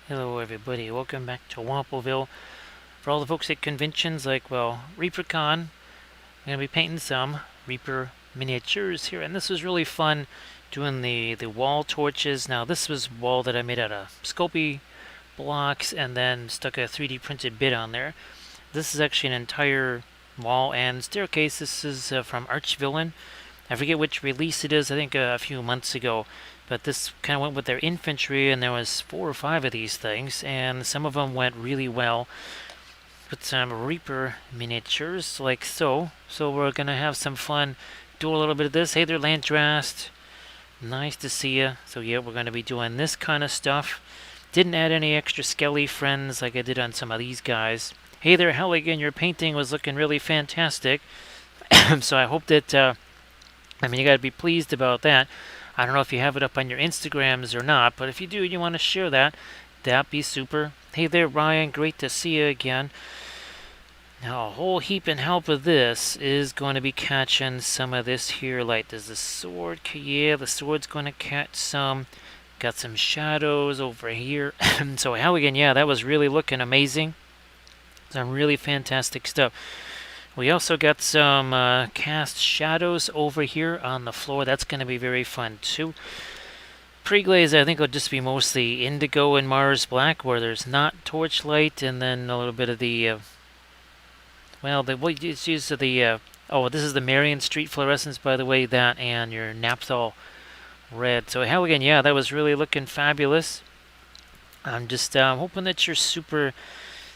Hello everybody, welcome back to Wappelville. For all the folks at conventions like, well, ReaperCon, I'm going to be painting some Reaper miniatures here, and this was really fun doing the wall torches. Now this was wall that I made out of Sculpey blocks and then stuck a 3D printed bit on there. This is actually an entire wall and staircase. This is from Archvillain. I forget which release it is, I think a few months ago. But this kind of went with their infantry, and there was 4 or 5 of these things, and some of them went really well with some Reaper miniatures, like so. So we're gonna have some fun, do a little bit of this. Hey there, Landrast. Nice to see you. So yeah, we're gonna be doing this kind of stuff. Didn't add any extra skelly friends like I did on some of these guys. Hey there, Helligan. Your painting was looking really fantastic. So I hope that you gotta be pleased about that. I don't know if you have it up on your Instagrams or not, but if you do, you want to share that, that'd be super. Hey there, Ryan. Great to see you again. Now, a whole heap and help of this is going to be catching some of this here light. Does the sword? Yeah, the sword's going to catch some. Got some shadows over here. So, Halligan, yeah, that was really looking amazing. Some really fantastic stuff. We also got some cast shadows over here on the floor. That's going to be very fun too. Pre-Glaze, I think, will just be mostly indigo and Mars black, where there's not Torchlight, and then a little bit of the it's used to the this is the Marion Street fluorescence, by the way, that and your Naphthol red. So Halligan, yeah, that was really looking fabulous. I'm just hoping that you're super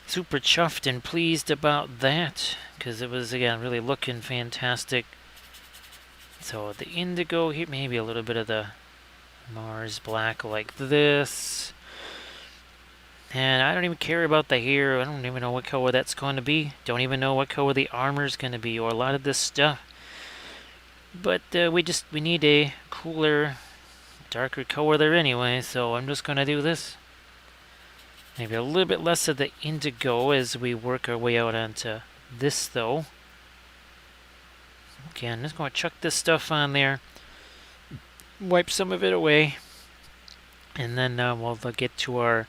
chuffed and pleased about that, because it was, again, really looking fantastic. So the indigo here, maybe a little bit of the Mars black like this. And I don't even care about the hair. I don't even know what color that's going to be. Don't even know what color the armor's going to be, or a lot of this stuff. But we need a cooler, darker color there anyway, so I'm just going to do this. Maybe a little bit less of the indigo as we work our way out onto this, though. Okay, I'm just going to chuck this stuff on there, wipe some of it away, and then we'll get to our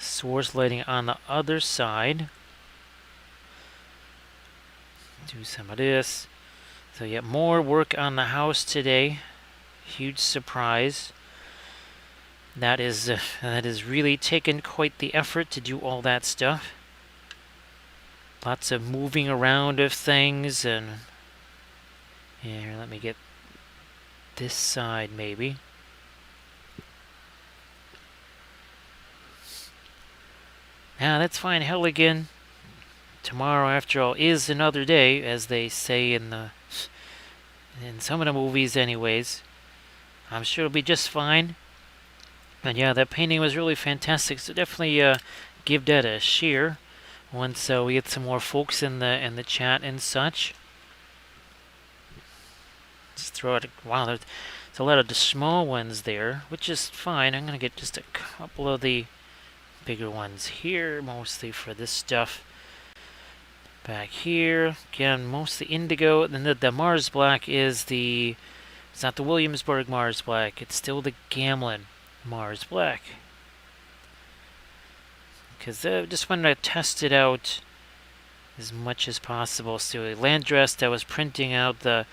source lighting on the other side. Do some of this. So yeah, more work on the house today. Huge surprise. That is really taken quite the effort to do all that stuff. Lots of moving around of things, and here, let me get this side maybe. Yeah, that's fine, Helligan. Tomorrow, after all, is another day, as they say in some of the movies anyways. I'm sure it'll be just fine. And yeah, that painting was really fantastic, so definitely give that a share once we get some more folks in the chat and such. Just throw out wow, there's a lot of the small ones there, which is fine. I'm gonna get just a couple of the bigger ones here, mostly for this stuff. Back here, again, mostly indigo. Then the Mars black is it's not the Williamsburg Mars black, it's still the Gamlin Mars black. Because I just wanted to test it out as much as possible. So Landrest, I was printing out the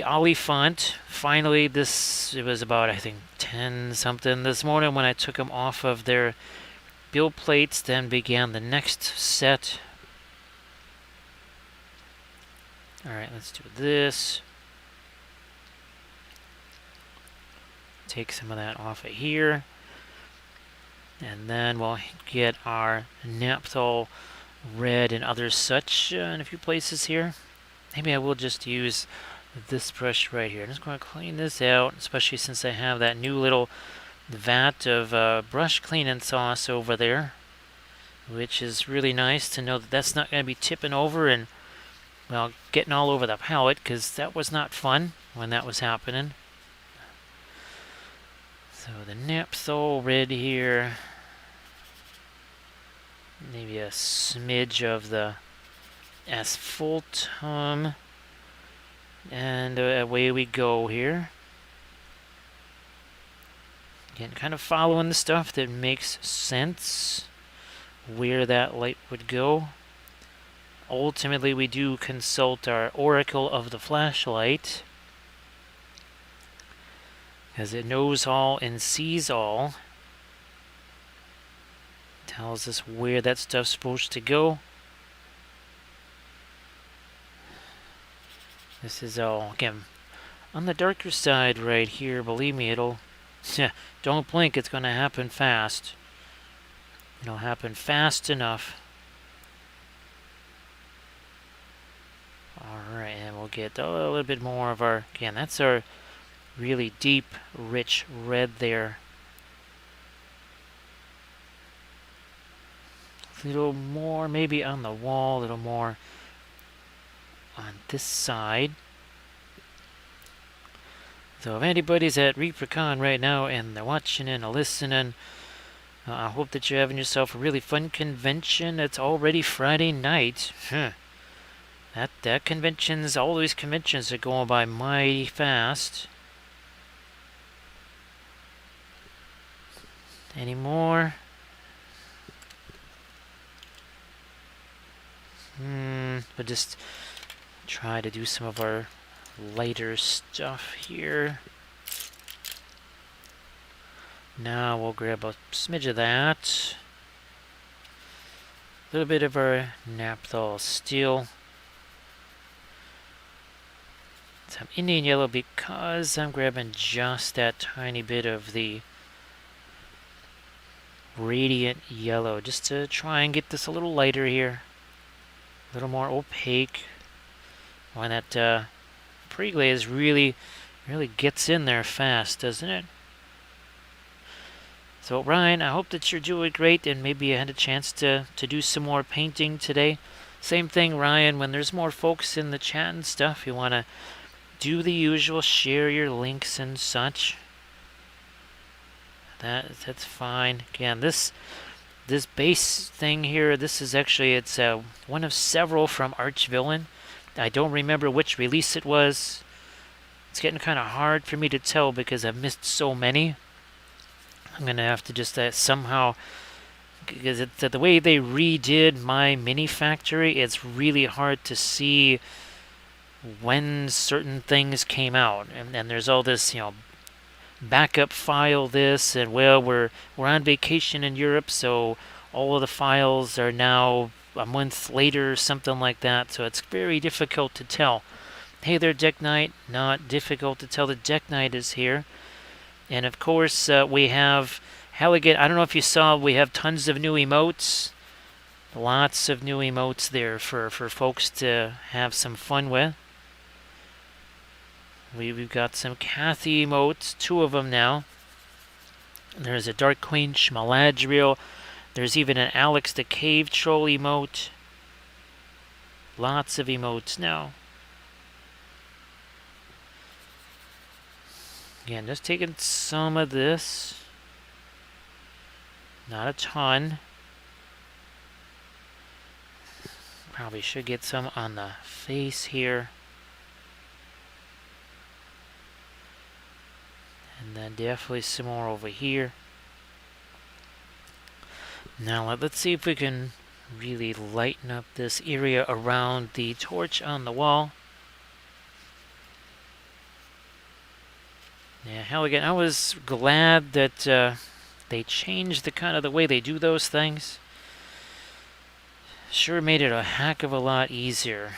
Ollie font. Finally, it was about, I think, 10 something this morning when I took them off of their build plates, then began the next set. Alright, let's do this. Take some of that off of here. And then we'll get our Naphthol red and other such in a few places here. Maybe I will just use this brush right here. I'm just going to clean this out, especially since I have that new little vat of brush cleaning sauce over there, which is really nice to know that that's not going to be tipping over and, well, getting all over the palette, because that was not fun when that was happening. So the Naphthol red here, maybe a smidge of the asphaltum, and away we go here. Again, kind of following the stuff that makes sense, where that light would go. Ultimately, we do consult our oracle of the flashlight, as it knows all and sees all. Tells us where that stuff's supposed to go. This is all, again, on the darker side right here. Believe me, it'll... don't blink, it's going to happen fast. It'll happen fast enough. Alright, and we'll get a little bit more of our... Again, that's our really deep, rich red there. A little more maybe on the wall, a little more on this side. So if anybody's at ReaperCon right now and they're watching and listening, I hope that you're having yourself a really fun convention. It's already Friday night. That convention's, all these conventions are going by mighty fast. Any more? We'll just try to do some of our lighter stuff here. Now we'll grab a smidge of that. A little bit of our naphthol steel. Some Indian yellow because I'm grabbing just that tiny bit of the radiant yellow just to try and get this a little lighter here. A little more opaque. When that pre-glaze really gets in there fast, doesn't it? So Ryan, I hope that you're doing great and maybe you had a chance to do some more painting today. Same thing, Ryan, when there's more folks in the chat and stuff, you want to do the usual, share your links and such. That's fine. Again, this base thing here, this is actually, it's one of several from Archvillain. I don't remember which release it was. It's getting kind of hard for me to tell because I've missed so many. I'm going to have to just somehow, because the way they redid my mini factory, it's really hard to see when certain things came out. And there's all this, backup file this, and well, we're on vacation in Europe, so all of the files are now a month later, something like that, so it's very difficult to tell. Hey there, Deck Knight. Not difficult to tell that Deck Knight is here. And of course, we have Halligan. I don't know if you saw, we have tons of new emotes. Lots of new emotes there for folks to have some fun with. We've got some Kathy emotes, 2 of them now. There's a Dark Queen Schmaladriel. There's even an Alex the Cave Troll emote. Lots of emotes now. Again, just taking some of this. Not a ton. Probably should get some on the face here. And then definitely some more over here. Now let's see if we can really lighten up this area around the torch on the wall. Yeah, hell again, I was glad that they changed the kind of the way they do those things. Sure made it a heck of a lot easier.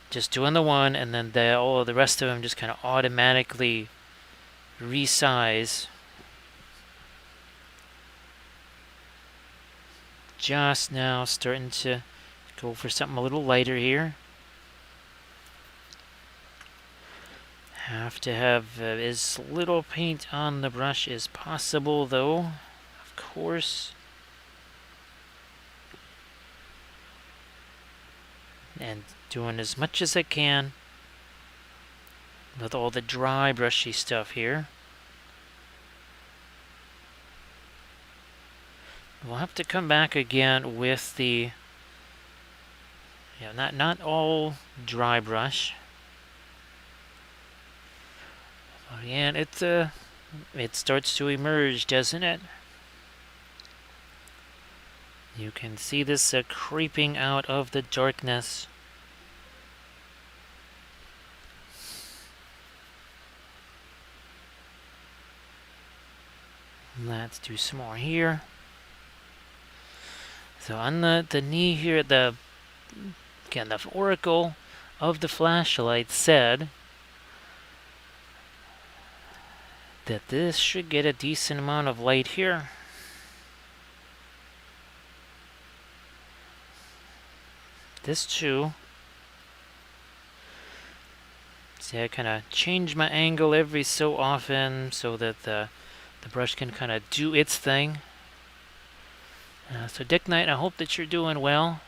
Just doing the one and then all of the rest of them just kind of automatically resize. Just now starting to go for something a little lighter here. Have to have as little paint on the brush as possible though, of course. And doing as much as I can with all the dry brushy stuff here. We'll have to come back again with the, not all dry brush. But again, it's it starts to emerge, doesn't it? You can see this creeping out of the darkness. Let's do some more here. So on the knee here, again, the oracle of the flashlight said that this should get a decent amount of light here. This too. See, I kind of change my angle every so often so that the brush can kind of do its thing. So Dick Knight, I hope that you're doing well.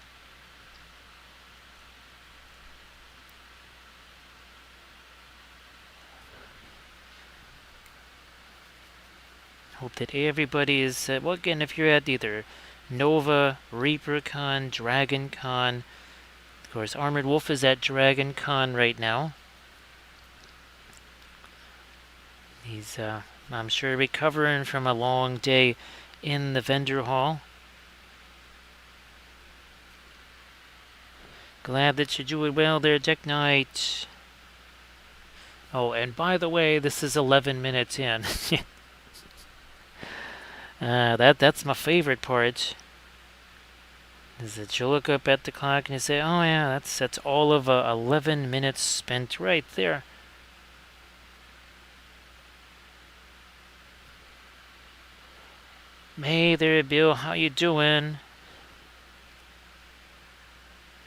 Hope that everybody is, well, again, if you're at either Nova, ReaperCon, DragonCon, of course, Armored Wolf is at DragonCon right now. He's, I'm sure, recovering from a long day in the vendor hall. Glad that you're doing well there, Dick Knight. Oh, and by the way, this is 11 minutes in. That's my favorite part. Is that you look up at the clock and you say, oh yeah, that's all of 11 minutes spent right there. Hey there, Bill, how you doing?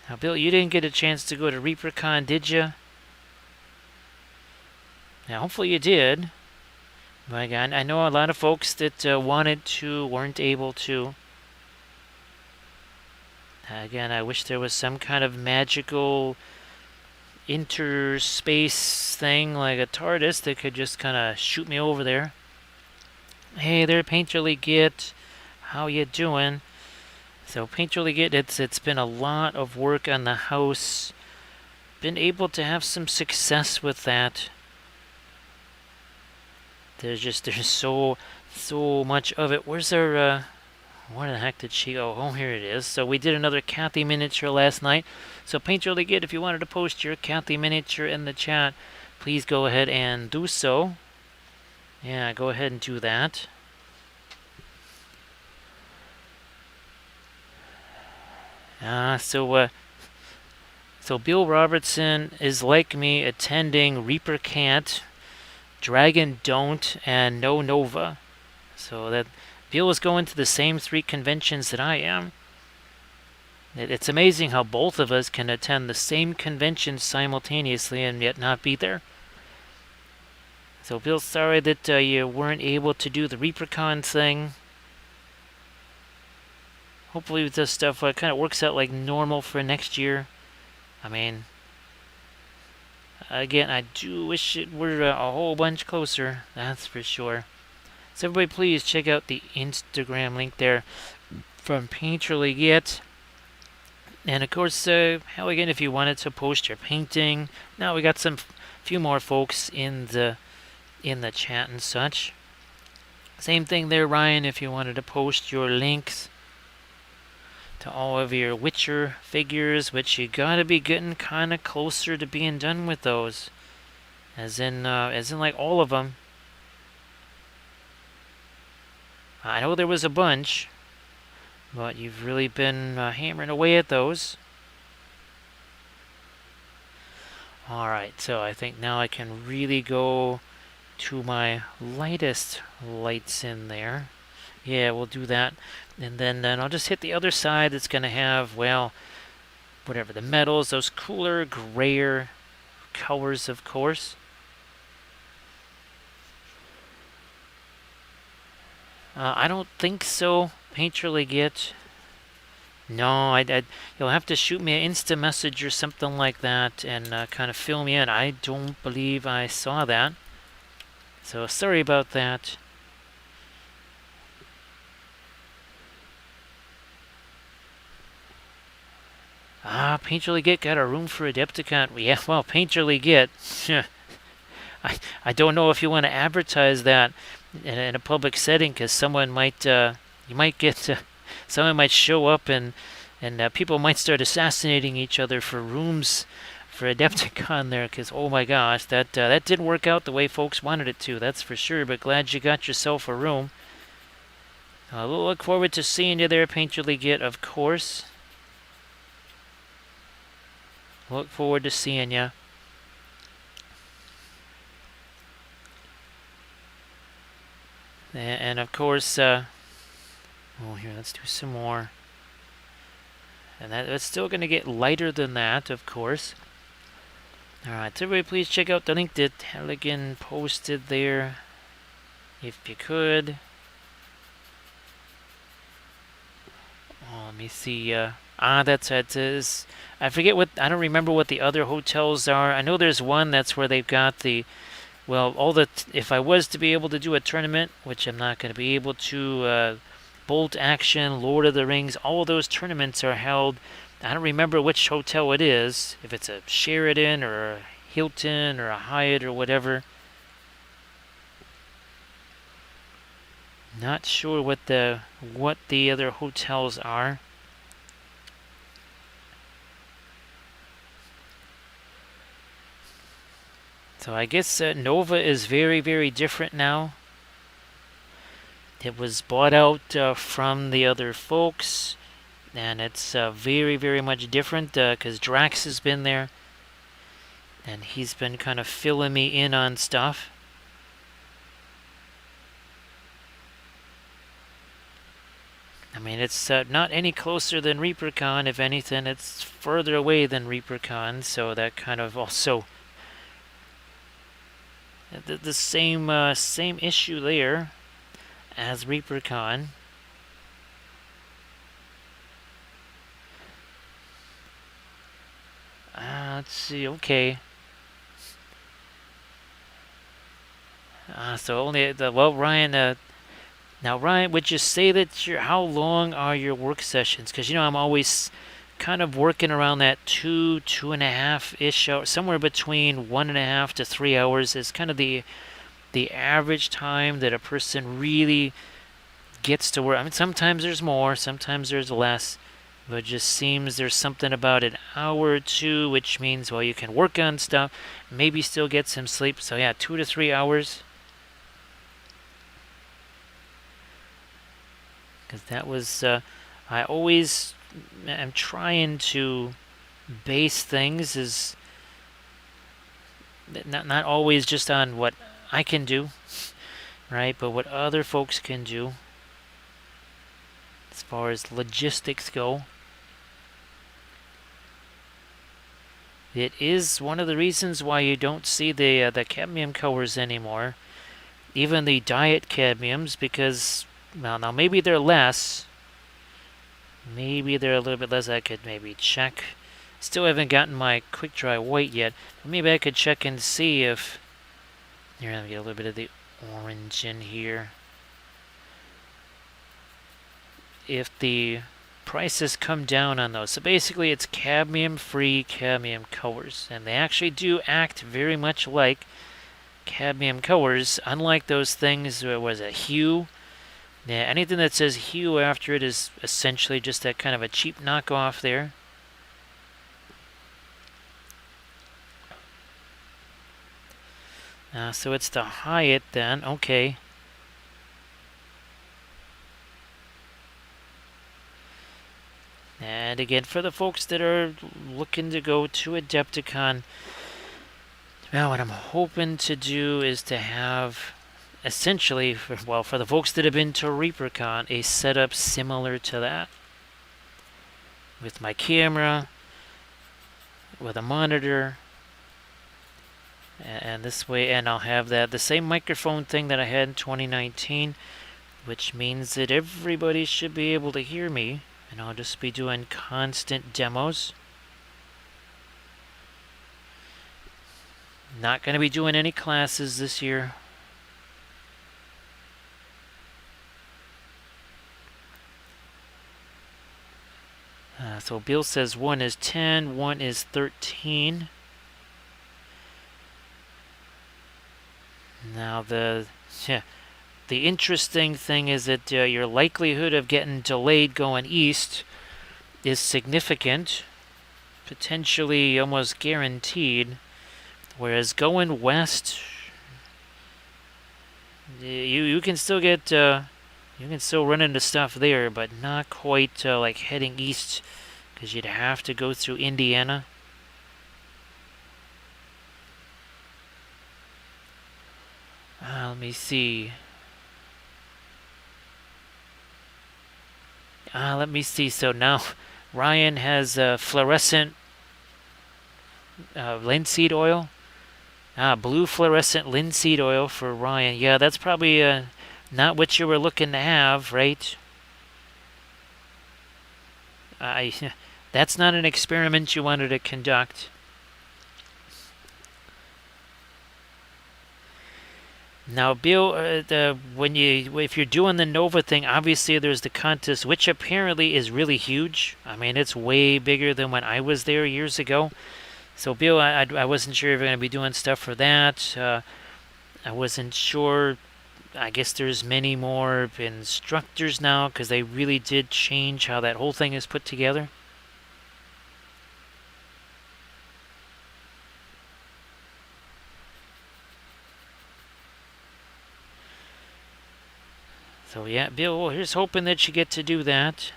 Now, Bill, you didn't get a chance to go to ReaperCon, did you? Now, hopefully you did. But again, I know a lot of folks that wanted to weren't able to. Again, I wish there was some kind of magical interspace thing like a TARDIS that could just kind of shoot me over there. Hey there, Painterly Git. How you doing? So Painterly Git, it's been a lot of work on the house. Been able to have some success with that. There's so much of it. Where's our where the heck did she go? Oh, here it is. So we did another Kathy miniature last night. So Painterly Git, if you wanted to post your Kathy miniature in the chat, please go ahead and do so. Yeah, go ahead and do that. So Bill Robertson is like me attending Reaper Can't, Dragon Don't, and No Nova. So that Bill is going to the same 3 conventions that I am. It's amazing how both of us can attend the same convention simultaneously and yet not be there. So Bill, sorry that you weren't able to do the ReaperCon thing. Hopefully this stuff kind of works out like normal for next year. I mean, again, I do wish it were a whole bunch closer, that's for sure. So everybody please check out the Instagram link there from Painterly Git. And of course, hell, again, if you wanted to post your painting, now we got some few more folks in the chat and such. Same thing there, Ryan, if you wanted to post your links to all of your Witcher figures, which you gotta be getting kind of closer to being done with those, as in like all of them. I know there was a bunch, but you've really been hammering away at those. Alright, so I think now I can really go to my lightest lights in there. Yeah, we'll do that. And then I'll just hit the other side that's going to have, well, whatever, the metals, those cooler, grayer colors, of course. I don't think so, Painterly Git. No, you'll have to shoot me an Insta message or something like that and kind of fill me in. I don't believe I saw that. So sorry about that. Painterly Git got a room for Adepticon. Yeah, well, Painterly Git. I don't know if you want to advertise that in a public setting, because someone might you might get someone might show up, and people might start assassinating each other for rooms for Adepticon there, because oh my gosh, that didn't work out the way folks wanted it to, that's for sure. But glad you got yourself a room. We'll look forward to seeing you there, Paint Your Leggett, of course. Look forward to seeing you. And of course, oh here, let's do some more. And that's still going to get lighter than that, of course. Alright, everybody please check out the link that Halligan posted there, if you could. Oh, let me see. That's it. I forget what. I don't remember what the other hotels are. I know there's one that's where they've got the. Well, all the. If I was to be able to do a tournament, which I'm not going to be able to, Bolt Action, Lord of the Rings, all of those tournaments are held. I don't remember which hotel it is. If it's a Sheraton or a Hilton or a Hyatt or whatever. Not sure what the other hotels are. So I guess Nova is very, very different now. It was bought out from the other folks, and it's very, very much different because Drax has been there, and he's been kind of filling me in on stuff. I mean, it's not any closer than ReaperCon. If anything, it's further away than ReaperCon, so that kind of also the same issue there as ReaperCon. Let's see. Okay. So only Ryan. Now, Ryan, would you say that how long are your work sessions? Because, I'm always kind of working around that 2.5-ish hours, somewhere between 1.5 to 3 hours is kind of the average time that a person really gets to work. I mean, sometimes there's more, sometimes there's less, but it just seems there's something about an hour or two, which means, well, you can work on stuff, maybe still get some sleep. So, yeah, 2 to 3 hours. Because that was, I always am trying to base things as not always just on what I can do, right, but what other folks can do as far as logistics go. It is one of the reasons why you don't see the cadmium colors anymore, even the diet cadmiums, because well, now maybe they're less. Maybe they're a little bit less. I could maybe check. Still haven't gotten my quick dry white yet. But maybe I could check and see if. Here, let me get a little bit of the orange in here. If the prices come down on those. So basically, it's cadmium-free cadmium colors, and they actually do act very much like cadmium colors. Unlike those things, where was it hue? Yeah, anything that says hue after it is essentially just that kind of a cheap knockoff there. So it's the Hyatt then, okay. And again, for the folks that are looking to go to Adepticon, well, what I'm hoping to do is to have essentially, for the folks that have been to ReaperCon, a setup similar to that. With my camera, with a monitor, and this way, and I'll have the same microphone thing that I had in 2019, which means that everybody should be able to hear me, and I'll just be doing constant demos. Not going to be doing any classes this year. So Bill says 1 is 10, 1 is 13. Now yeah, the interesting thing is that your likelihood of getting delayed going east is significant, potentially almost guaranteed, whereas going west, you can still get you can still run into stuff there, but not quite like heading east, because you'd have to go through Indiana. Let me see. Let me see. So now Ryan has fluorescent linseed oil. Blue fluorescent linseed oil for Ryan. Yeah, that's probably not what you were looking to have, right? That's not an experiment you wanted to conduct. Now, Bill, if you're doing the Nova thing, obviously there's the contest, which apparently is really huge. I mean, it's way bigger than when I was there years ago. So, Bill, I wasn't sure if you're going to be doing stuff for that. I wasn't sure. I guess there's many more instructors now, because they really did change how that whole thing is put together. So yeah, Bill, well, here's hoping that you get to do that.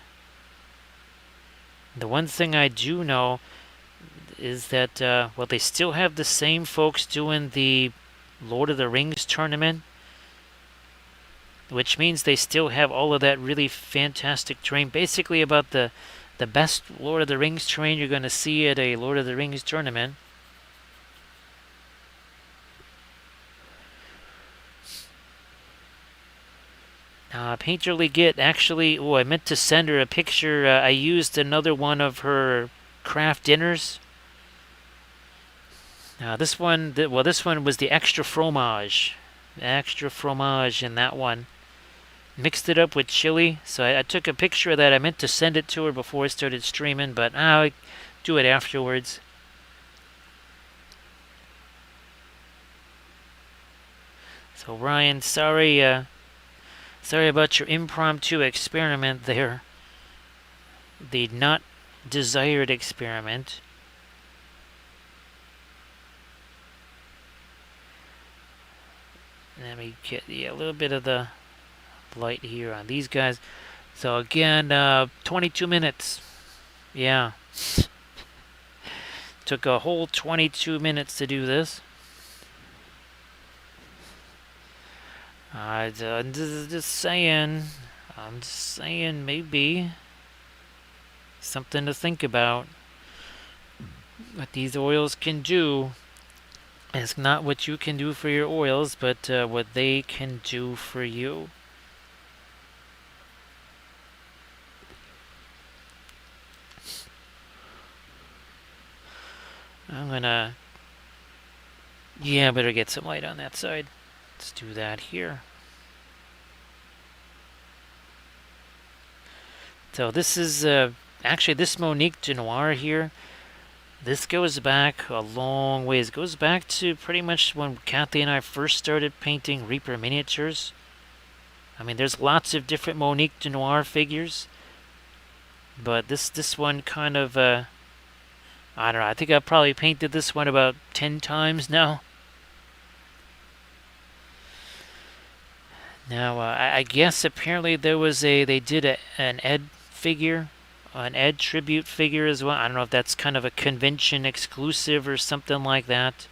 The one thing I do know is that, well, they still have the same folks doing the Lord of the Rings tournament, which means they still have all of that really fantastic terrain, basically about the best Lord of the Rings terrain you're going to see at a Lord of the Rings tournament. Painterly Git, actually, I meant to send her a picture. I used another one of her craft dinners. This one was the extra fromage. Extra fromage in that one. Mixed it up with chili, so I took a picture of that. I meant to send it to her before I started streaming, but I'll do it afterwards. So Ryan, sorry about your impromptu experiment there. The not desired experiment. Let me get a little bit of the light here on these guys. So again, 22 minutes. Yeah. Took a whole 22 minutes to do this. I'm just saying maybe something to think about. What these oils can do is not what you can do for your oils, but what they can do for you. I better get some light on that side. Let's do that here. So this is actually this Monique de Noir here. This goes back a long ways. It goes back to pretty much when Kathy and I first started painting Reaper miniatures. I mean, there's lots of different Monique de Noir figures, but this one kind of I don't know. I think I've probably painted this one about 10 times now. Now, I guess apparently they did an Ed figure, an Ed tribute figure as well. I don't know if that's kind of a convention exclusive or something like that.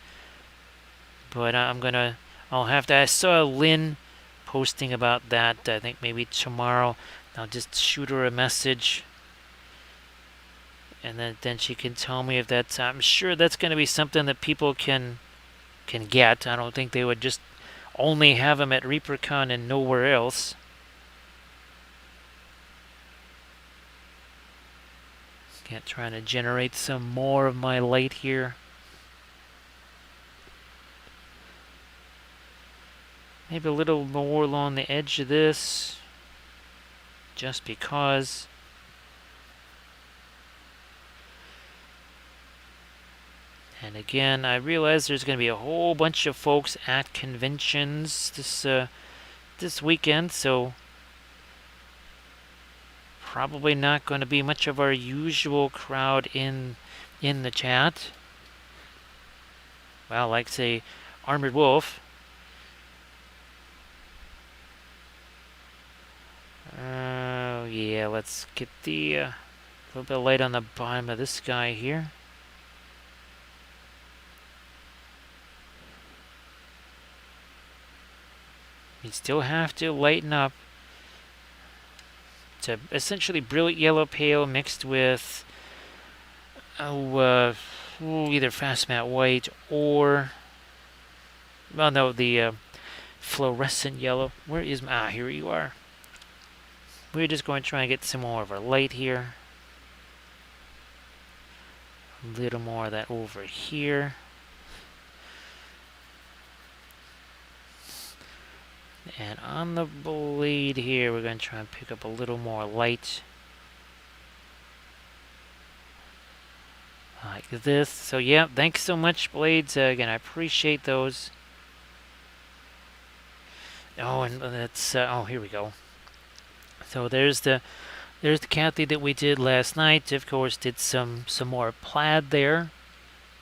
But I'll have to, I saw Lynn posting about that, I think maybe tomorrow. I'll just shoot her a message. And then she can tell me if that's, I'm sure that's going to be something that people can get. I don't think they would just only have them at ReaperCon and nowhere else. Trying to generate some more of my light here. Maybe a little more along the edge of this, just because. And again, I realize there's going to be a whole bunch of folks at conventions this weekend, so probably not going to be much of our usual crowd in the chat. Well, like say Armored Wolf. Yeah, let's get the little bit of light on the bottom of this guy here. You still have to lighten up. It's a essentially brilliant yellow pale mixed with either fast matte white or, well, no, the fluorescent yellow. Where is my, here you are. We're just going to try and get some more of our light here. A little more of that over here. And on the blade here, we're going to try and pick up a little more light. Like this. So yeah, thanks so much, blades. Again, I appreciate those. Oh, and that's oh, here we go. So there's the Kathy that we did last night. Of course, did some more plaid there,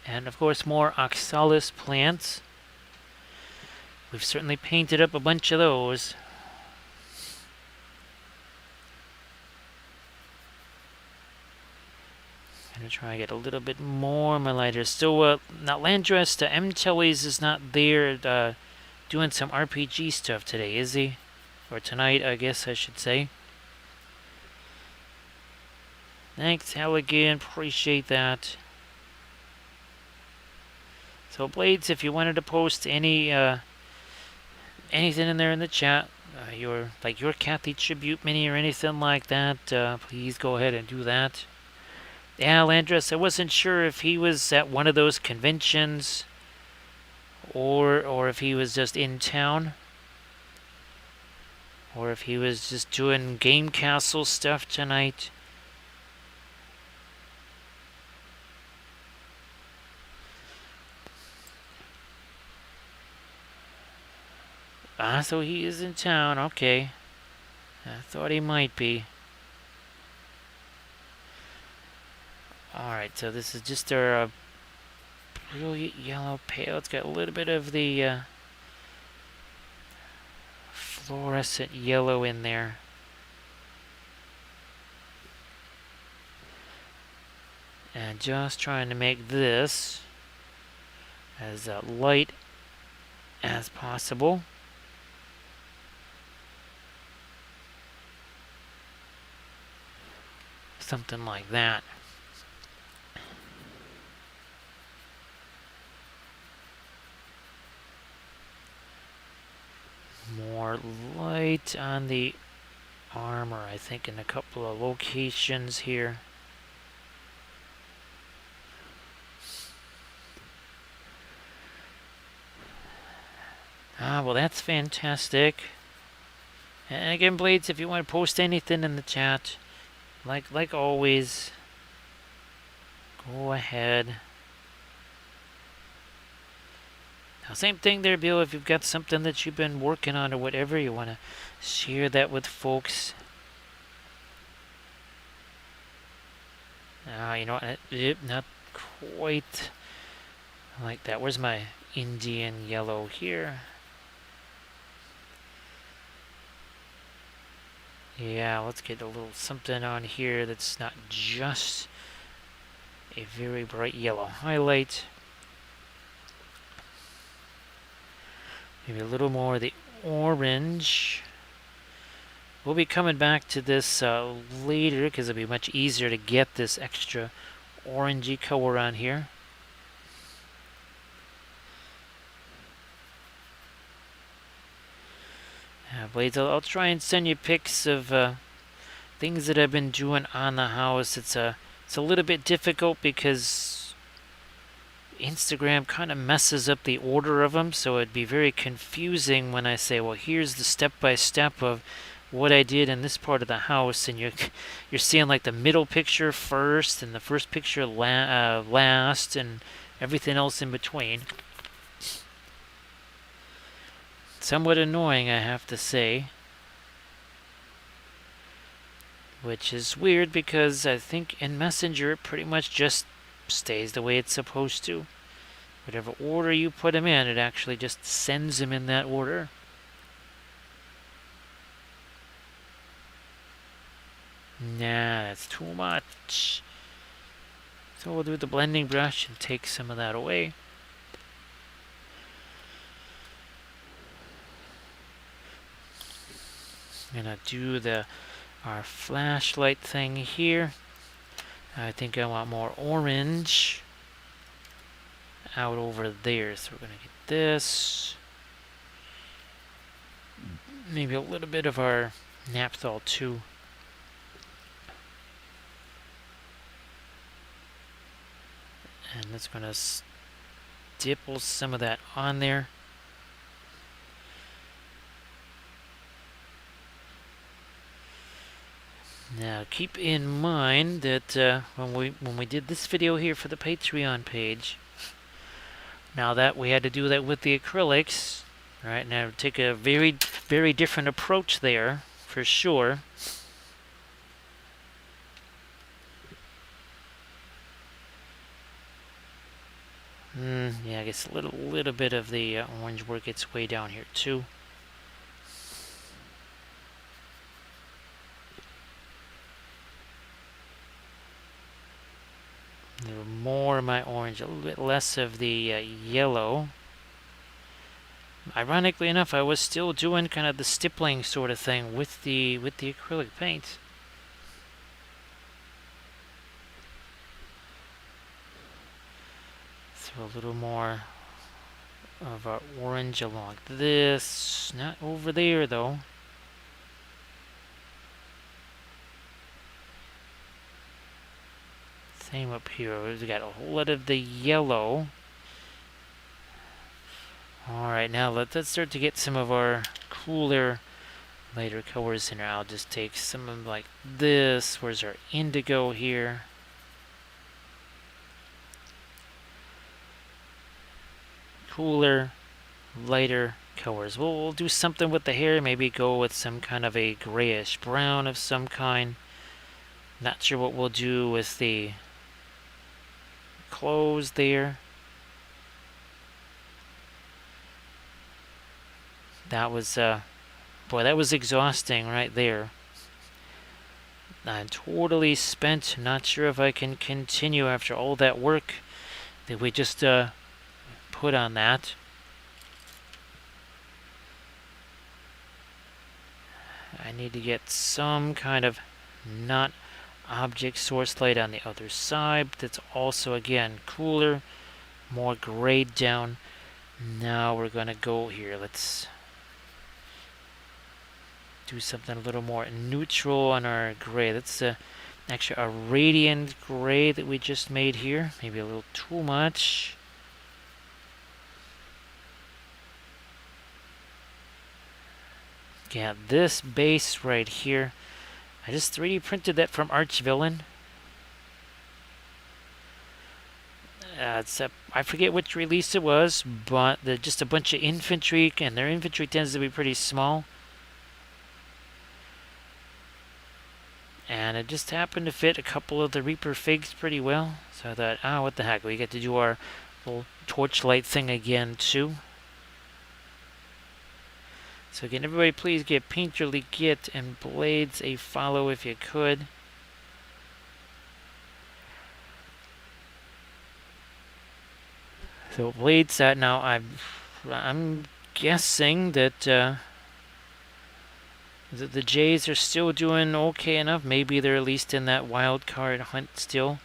and of course more oxalis plants. We've certainly painted up a bunch of those. Gonna try and get a little bit more my lighter. Still, not Landress. M. Telly's is not there doing some RPG stuff today, is he? Or tonight, I guess I should say. Thanks, Halligan. Appreciate that. So, Blades, if you wanted to post any anything in there in the chat, your Kathy tribute mini or anything like that, please go ahead and do that. Yeah, Landress, I wasn't sure if he was at one of those conventions or if he was just in town, or if he was just doing Game Castle stuff tonight. So he is in town, okay. I thought he might be. Alright, so this is just our brilliant yellow pale. It's got a little bit of the fluorescent yellow in there. And just trying to make this as light as possible. Something like that. More light on the armor, I think, in a couple of locations here. Well, that's fantastic. And again, Blades, if you want to post anything in the chat, like always, go ahead. Now, same thing there, Bill. If you've got something that you've been working on or whatever, you want to share that with folks. You know, not quite like that. Where's my Indian yellow here? Yeah, let's get a little something on here that's not just a very bright yellow highlight. Maybe a little more of the orange. We'll be coming back to this later because it'll be much easier to get this extra orangey color on here. Blades, I'll try and send you pics of things that I've been doing on the house. It's a little bit difficult because Instagram kind of messes up the order of them, so it'd be very confusing when I say, well, here's the step-by-step of what I did in this part of the house, and you're seeing like the middle picture first and the first picture last, and everything else in between. Somewhat annoying, I have to say. Which is weird because I think in Messenger it pretty much just stays the way it's supposed to. Whatever order you put them in, it actually just sends them in that order. Nah, that's too much. So we'll do the blending brush and take some of that away. I'm gonna do our flashlight thing here. I think I want more orange out over there. So we're gonna get this. Maybe a little bit of our naphthol too. And that's gonna stipple some of that on there. Now keep in mind that when we did this video here for the Patreon page, now that we had to do that with the acrylics, right? Now take a very, very different approach there, for sure. Yeah, I guess a little bit of the orange work its way down here too. A little more of my orange, a little bit less of the yellow. Ironically enough, I was still doing kind of the stippling sort of thing with the acrylic paint. Throw a little more of our orange along this, not over there though. Same up here. We've got a whole lot of the yellow. Alright, now let's start to get some of our cooler, lighter colors in here. I'll just take some of them like this. Where's our indigo here? Cooler, lighter colors. We'll do something with the hair. Maybe go with some kind of a grayish brown of some kind. Not sure what we'll do with the clothes there. That was, boy, that was exhausting right there. I'm totally spent. Not sure if I can continue after all that work that we just put on that. I need to get some kind of not object source light on the other side. That's also, again, cooler, more grayed down. Now we're going to go here. Let's do something a little more neutral on our gray. That's actually a radiant gray that we just made here. Maybe a little too much. Yeah, this base right here, I just 3D printed that from Archvillain. I forget which release it was, but they're just a bunch of infantry, and their infantry tends to be pretty small. And it just happened to fit a couple of the Reaper figs pretty well. So I thought, what the heck, we get to do our little Torchlight thing again too. So again, everybody please give Painterly Git and Blades a follow if you could. So Blades, now I'm guessing that the Jays are still doing okay enough. Maybe they're at least in that wild card hunt still.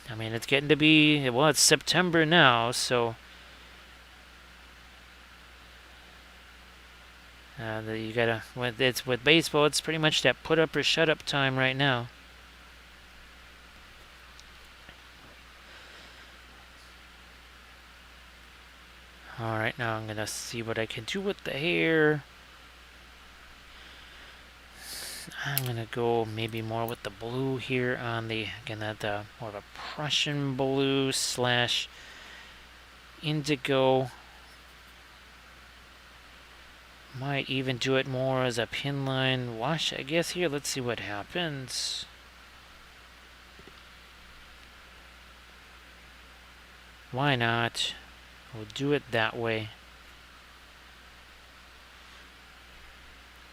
I mean, it's getting to be, well, it's September now, so you gotta, with baseball, it's pretty much that put up or shut up time right now. Alright, now I'm gonna see what I can do with the hair. I'm going to go maybe more with the blue here on the, again, that more of a Prussian blue slash indigo. Might even do it more as a pin line wash, I guess, here. Let's see what happens. Why not? We'll do it that way.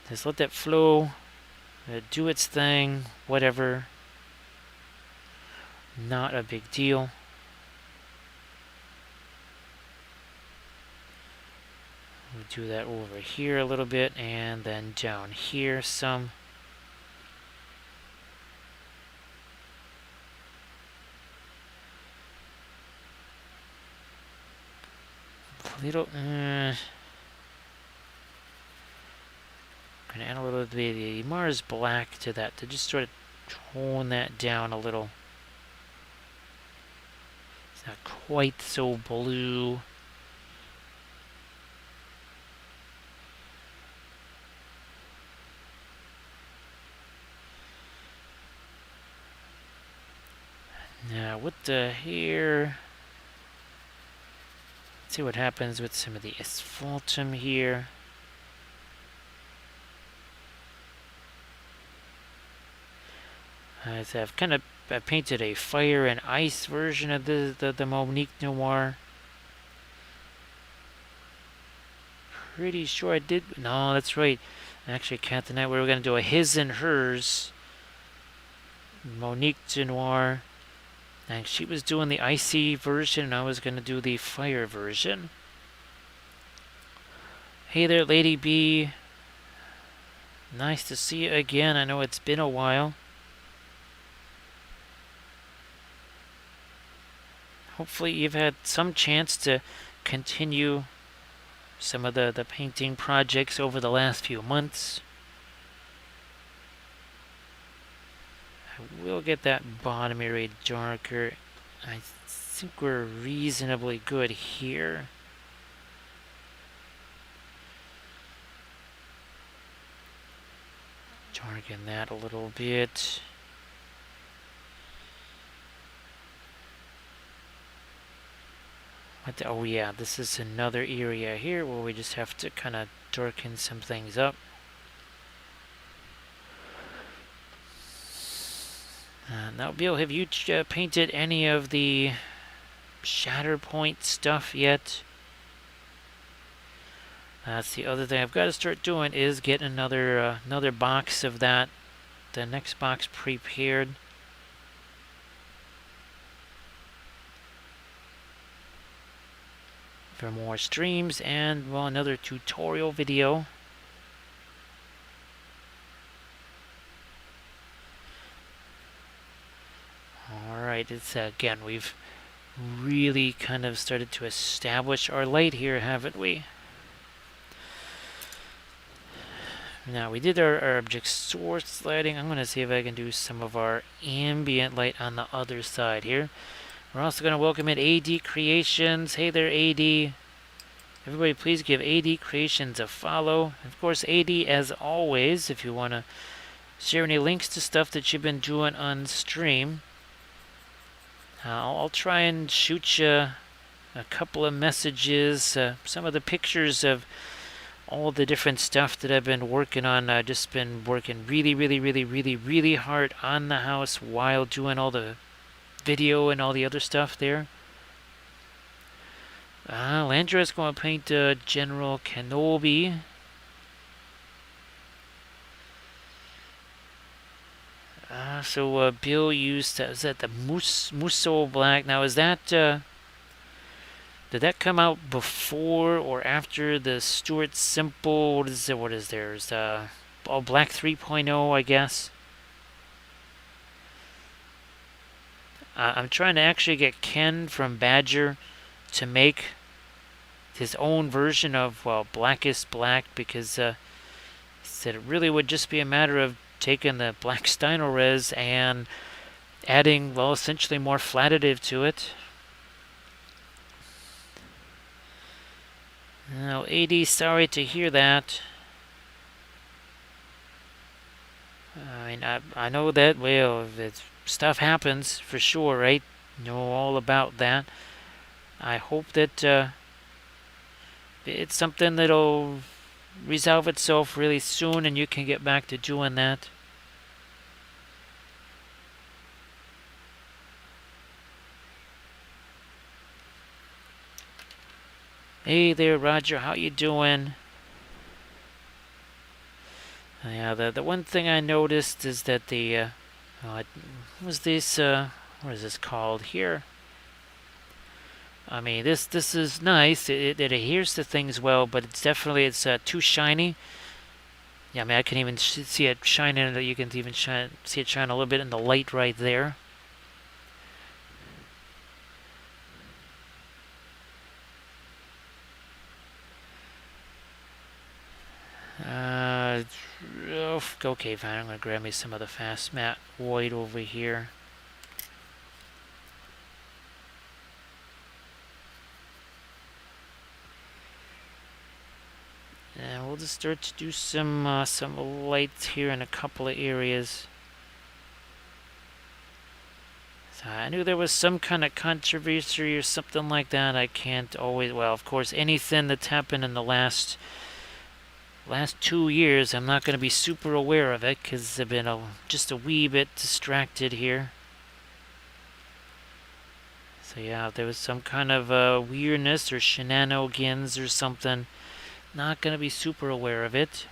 Just let that flow, do its thing, whatever. Not a big deal. We'll do that over here a little bit, and then down here some. Little, gonna add a little of the Mars black to that to just sort of tone that down a little. It's not quite so blue. Now with the hair, let's see what happens with some of the asphaltum here. I've kind of painted a fire and ice version of the Monique Noir. Pretty sure I did. No, that's right. Actually, Cat tonight we were going to do a his and hers Monique Noir. And she was doing the icy version, and I was going to do the fire version. Hey there, Lady B. Nice to see you again. I know it's been a while. Hopefully you've had some chance to continue some of the painting projects over the last few months. I will get that bottom area darker. I think we're reasonably good here. Darken that a little bit. Oh yeah, this is another area here where we just have to kind of darken some things up. Now, Bill, have you painted any of the Shatterpoint stuff yet? That's the other thing I've got to start doing, is get another box of that. The next box prepared. For more streams and, well, another tutorial video. Alright, it's again, we've really kind of started to establish our light here, haven't we? Now, we did our object source lighting. I'm going to see if I can do some of our ambient light on the other side here. We're also going to welcome in AD Creations. Hey there, AD. Everybody, please give AD Creations a follow. Of course, AD, as always, if you want to share any links to stuff that you've been doing on stream, I'll try and shoot you a couple of messages, some of the pictures of all the different stuff that I've been working on. I've just been working really hard on the house while doing all the video and all the other stuff there. Landra's going to paint General Kenobi. So Bill used, is that the Musso Black? Now, is that, did that come out before or after the Stuart Simple? What is there? Is Black 3.0, I guess. I'm trying to actually get Ken from Badger to make his own version of, well, Blackest Black, because he said it really would just be a matter of taking the black Stynylrez and adding, well, essentially more flat additive to it. Now, AD, sorry to hear that. I mean, I know that, well, stuff happens for sure, right? Know all about that. I hope that it's something that'll resolve itself really soon and you can get back to doing that. Hey there, Roger. How you doing? Yeah, the one thing I noticed is that the was this what is this called here? I mean, this is nice. It adheres to things well, but it's too shiny. Yeah, I mean, I can even see it shining. You can even see it shine a little bit in the light right there. Okay, fine. I'm gonna grab me some of the fast matte white over here. And we'll just start to do some lights here in a couple of areas. So I knew there was some kind of controversy or something like that. I can't always, well, of course, anything that's happened in the last 2 years, I'm not going to be super aware of it because I've been just a wee bit distracted here. So yeah, if there was some kind of weirdness or shenanigans or something, not going to be super aware of it.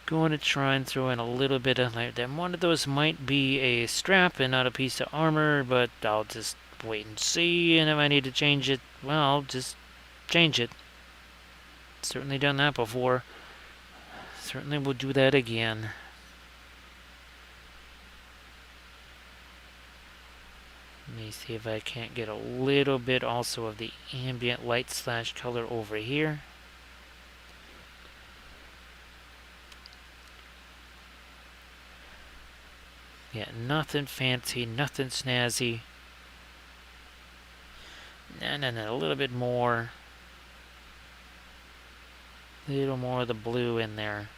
Going to try and throw in a little bit of light. Then one of those might be a strap and not a piece of armor, but I'll just wait and see. And if I need to change it, well, I'll just change it. Certainly done that before. Certainly will do that again. Let me see if I can't get a little bit also of the ambient light / color over here. Yeah, nothing fancy, nothing snazzy. And then a little bit more. A little more of the blue in there.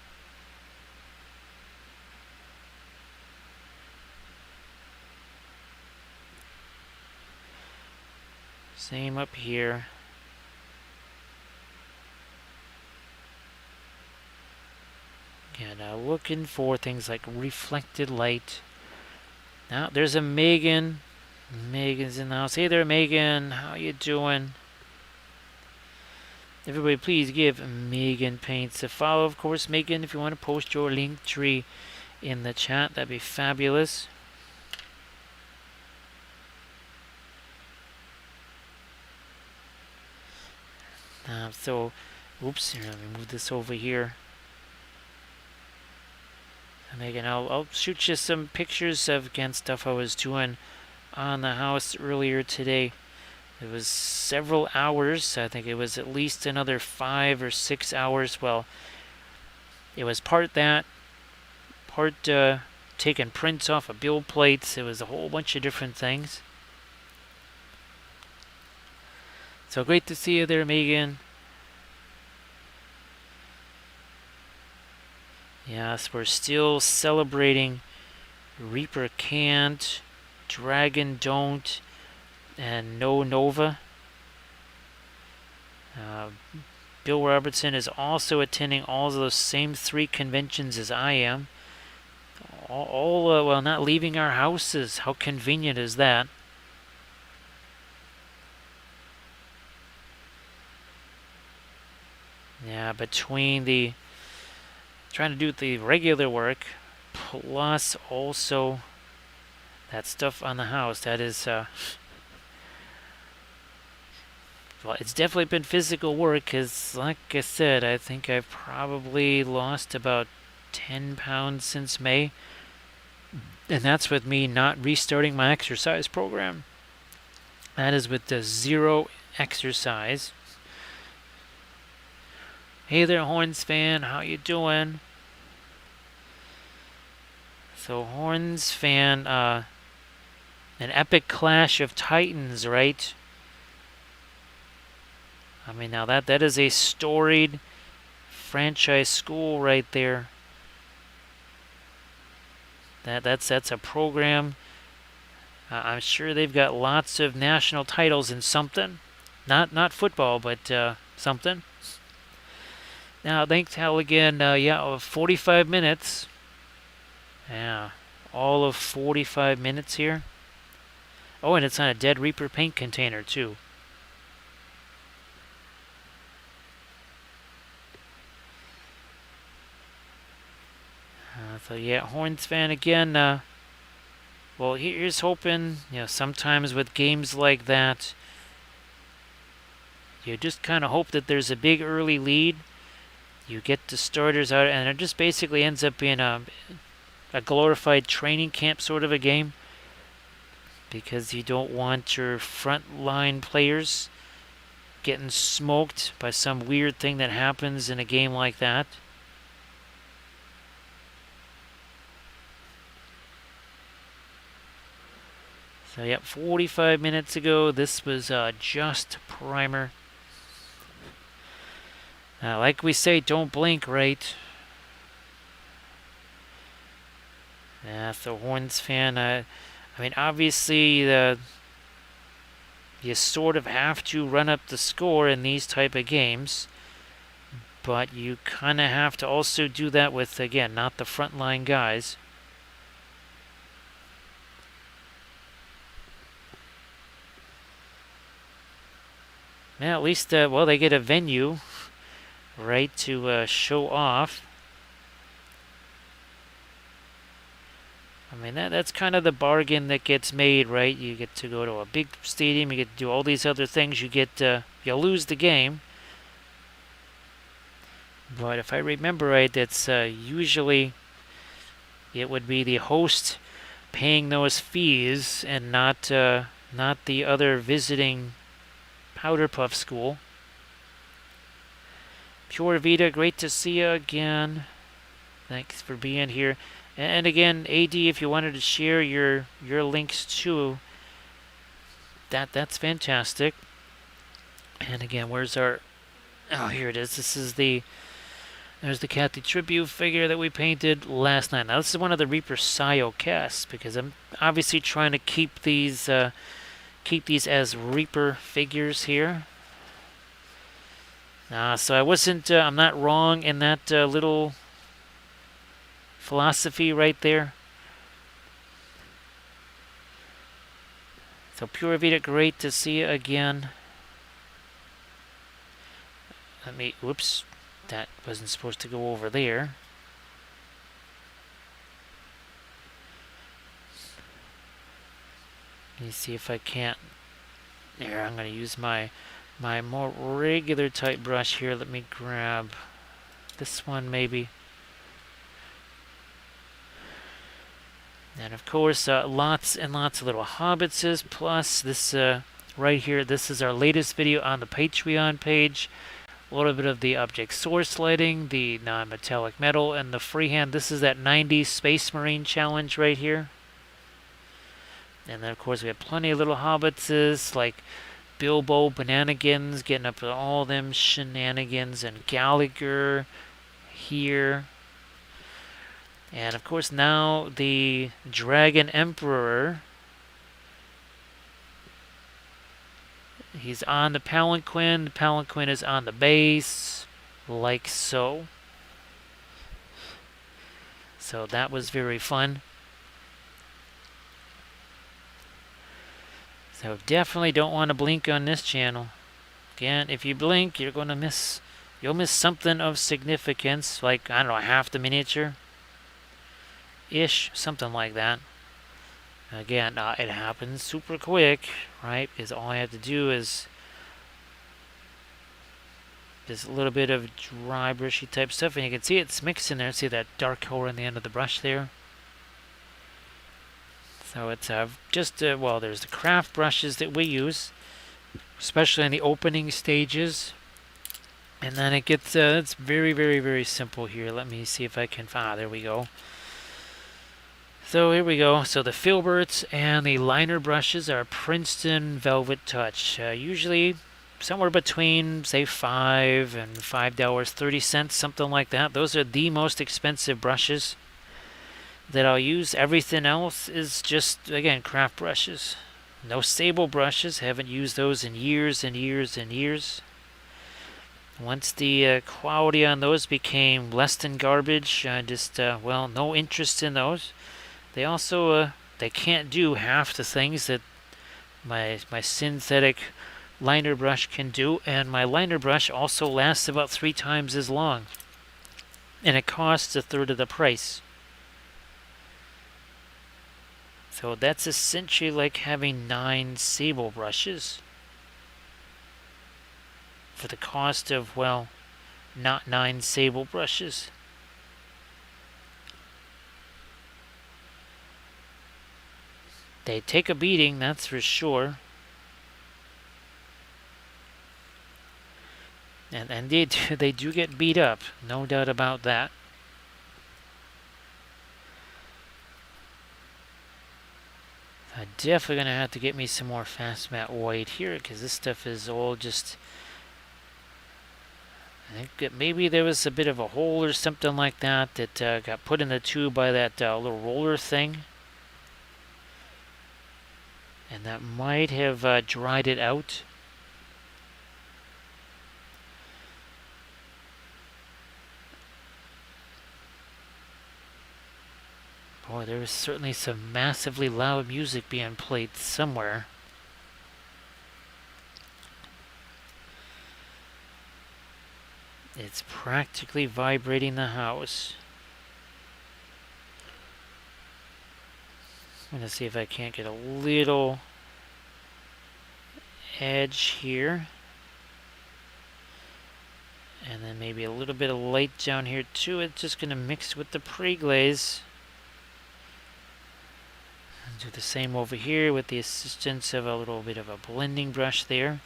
Same up here. Yeah, now looking for things like reflected light. Now, there's a Megan. Megan's in the house. Hey there, Megan. How you doing? Everybody, please give Megan Paints a follow. Of course, Megan, if you want to post your link tree in the chat, that'd be fabulous. Oops, here, let me move this over here. Megan, I'll shoot you some pictures of, again, stuff I was doing on the house earlier today. It was several hours. I think it was at least another 5 or 6 hours. Well, it was part that, part taking prints off of build plates. It was a whole bunch of different things. So great to see you there, Megan. Yes, we're still celebrating Reaper Can't, Dragon Don't, and No Nova. Bill Robertson is also attending all of those same 3 conventions as I am. Well, not leaving our houses. How convenient is that? Yeah, between the trying to do the regular work plus also that stuff on the house, that is well, it's definitely been physical work because, like I said, I think I've probably lost about 10 pounds since May, and that's with me not restarting my exercise program. That is with the 0 exercise. Hey there, Horns fan, how you doing? So Horns fan, an epic clash of titans, right? I mean, now that is a storied franchise school right there. That's a program. I'm sure they've got lots of national titles in something. Not football, but something. Now, thanks, Hal, again. Yeah, 45 minutes. Yeah, all of 45 minutes here. Oh, and it's on a Dead Reaper paint container, too. So, yeah, Horns fan again. Well, here's hoping, sometimes with games like that, you just kind of hope that there's a big early lead. You get the starters out, and it just basically ends up being a glorified training camp sort of a game, because you don't want your frontline players getting smoked by some weird thing that happens in a game like that. So, yep, 45 minutes ago, this was just primer. Like we say, don't blink, right? Yeah, so Horns fan, I mean, obviously, you sort of have to run up the score in these type of games, but you kind of have to also do that with, again, not the frontline guys. Yeah, at least, well, they get a venue, right, to show off. I mean, that's kind of the bargain that gets made, right? You get to go to a big stadium, you get to do all these other things, you lose the game. But if I remember right, that's usually it would be the host paying those fees and not the other visiting Powder Puff School. Pure Vita, great to see you again. Thanks for being here. And again, AD, if you wanted to share your links too, that's fantastic. And again, where's our... Oh, here it is. There's the Kathy Tribute figure that we painted last night. Now, this is one of the Reaper Sayo casts, because I'm obviously trying to keep these as Reaper figures here. So I'm not wrong in that little philosophy right there. So Pure Vita, great to see you again. Whoops, that wasn't supposed to go over there. Let me see if I can't. There, I'm going to use my more regular type brush here. Let me grab this one maybe. And of course, lots and lots of little hobbitses. Plus, this right here, this is our latest video on the Patreon page. A little bit of the object source lighting, the non-metallic metal, and the freehand. This is that 90s Space Marine challenge right here. And then, of course, we have plenty of little hobbitses like Bilbo Bananigans getting up to all them shenanigans, and Gallagher here. And, of course, now the Dragon Emperor. He's on the palanquin. The palanquin is on the base, like so. So that was very fun. So definitely don't want to blink on this channel. Again, if you blink, you'll miss something of significance, like, I don't know, half the miniature ish, something like that. Again, it happens super quick, right? Because all I have to do is just a little bit of dry brushy type stuff, and you can see it's mixed in there. See that dark color on the end of the brush there? So it's well, there's the craft brushes that we use, especially in the opening stages. And then it gets, it's very, very, very simple here. Let me see if I can, there we go. So here we go. So the filberts and the liner brushes are Princeton Velvet Touch. Usually somewhere between, say, $5 and $5.30, something like that. Those are the most expensive brushes that I'll use. Everything else is just, again, craft brushes. No sable brushes. Haven't used those in years and years and years. Once the quality on those became less than garbage, I just, no interest in those. They also, they can't do half the things that my synthetic liner brush can do, and my liner brush also lasts about 3 times as long, and it costs a third of the price. So that's essentially like having 9 sable brushes for the cost of, well, not 9 sable brushes. They take a beating, that's for sure. And they do get beat up, no doubt about that. I'm definitely going to have to get me some more fast matte white here, because this stuff is all just... I think that maybe there was a bit of a hole or something like that that got put in the tube by that little roller thing. And that might have dried it out. Boy, there was certainly some massively loud music being played somewhere. It's practically vibrating the house. I'm going to see if I can't get a little edge here. And then maybe a little bit of light down here too. It's just going to mix with the pre-glaze. And do the same over here with the assistance of a little bit of a blending brush there.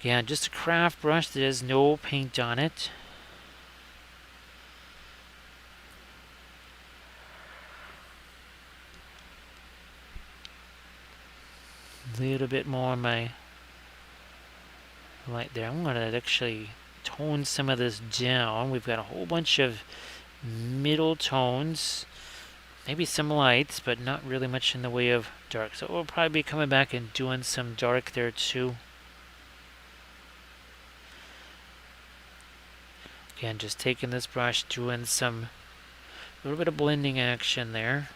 Yeah, just a craft brush that has no paint on it. A little bit more on my light there. I'm going to actually tone some of this down. We've got a whole bunch of middle tones. Maybe some lights, but not really much in the way of dark. So we'll probably be coming back and doing some dark there too. Again, just taking this brush, doing some little bit of blending action there.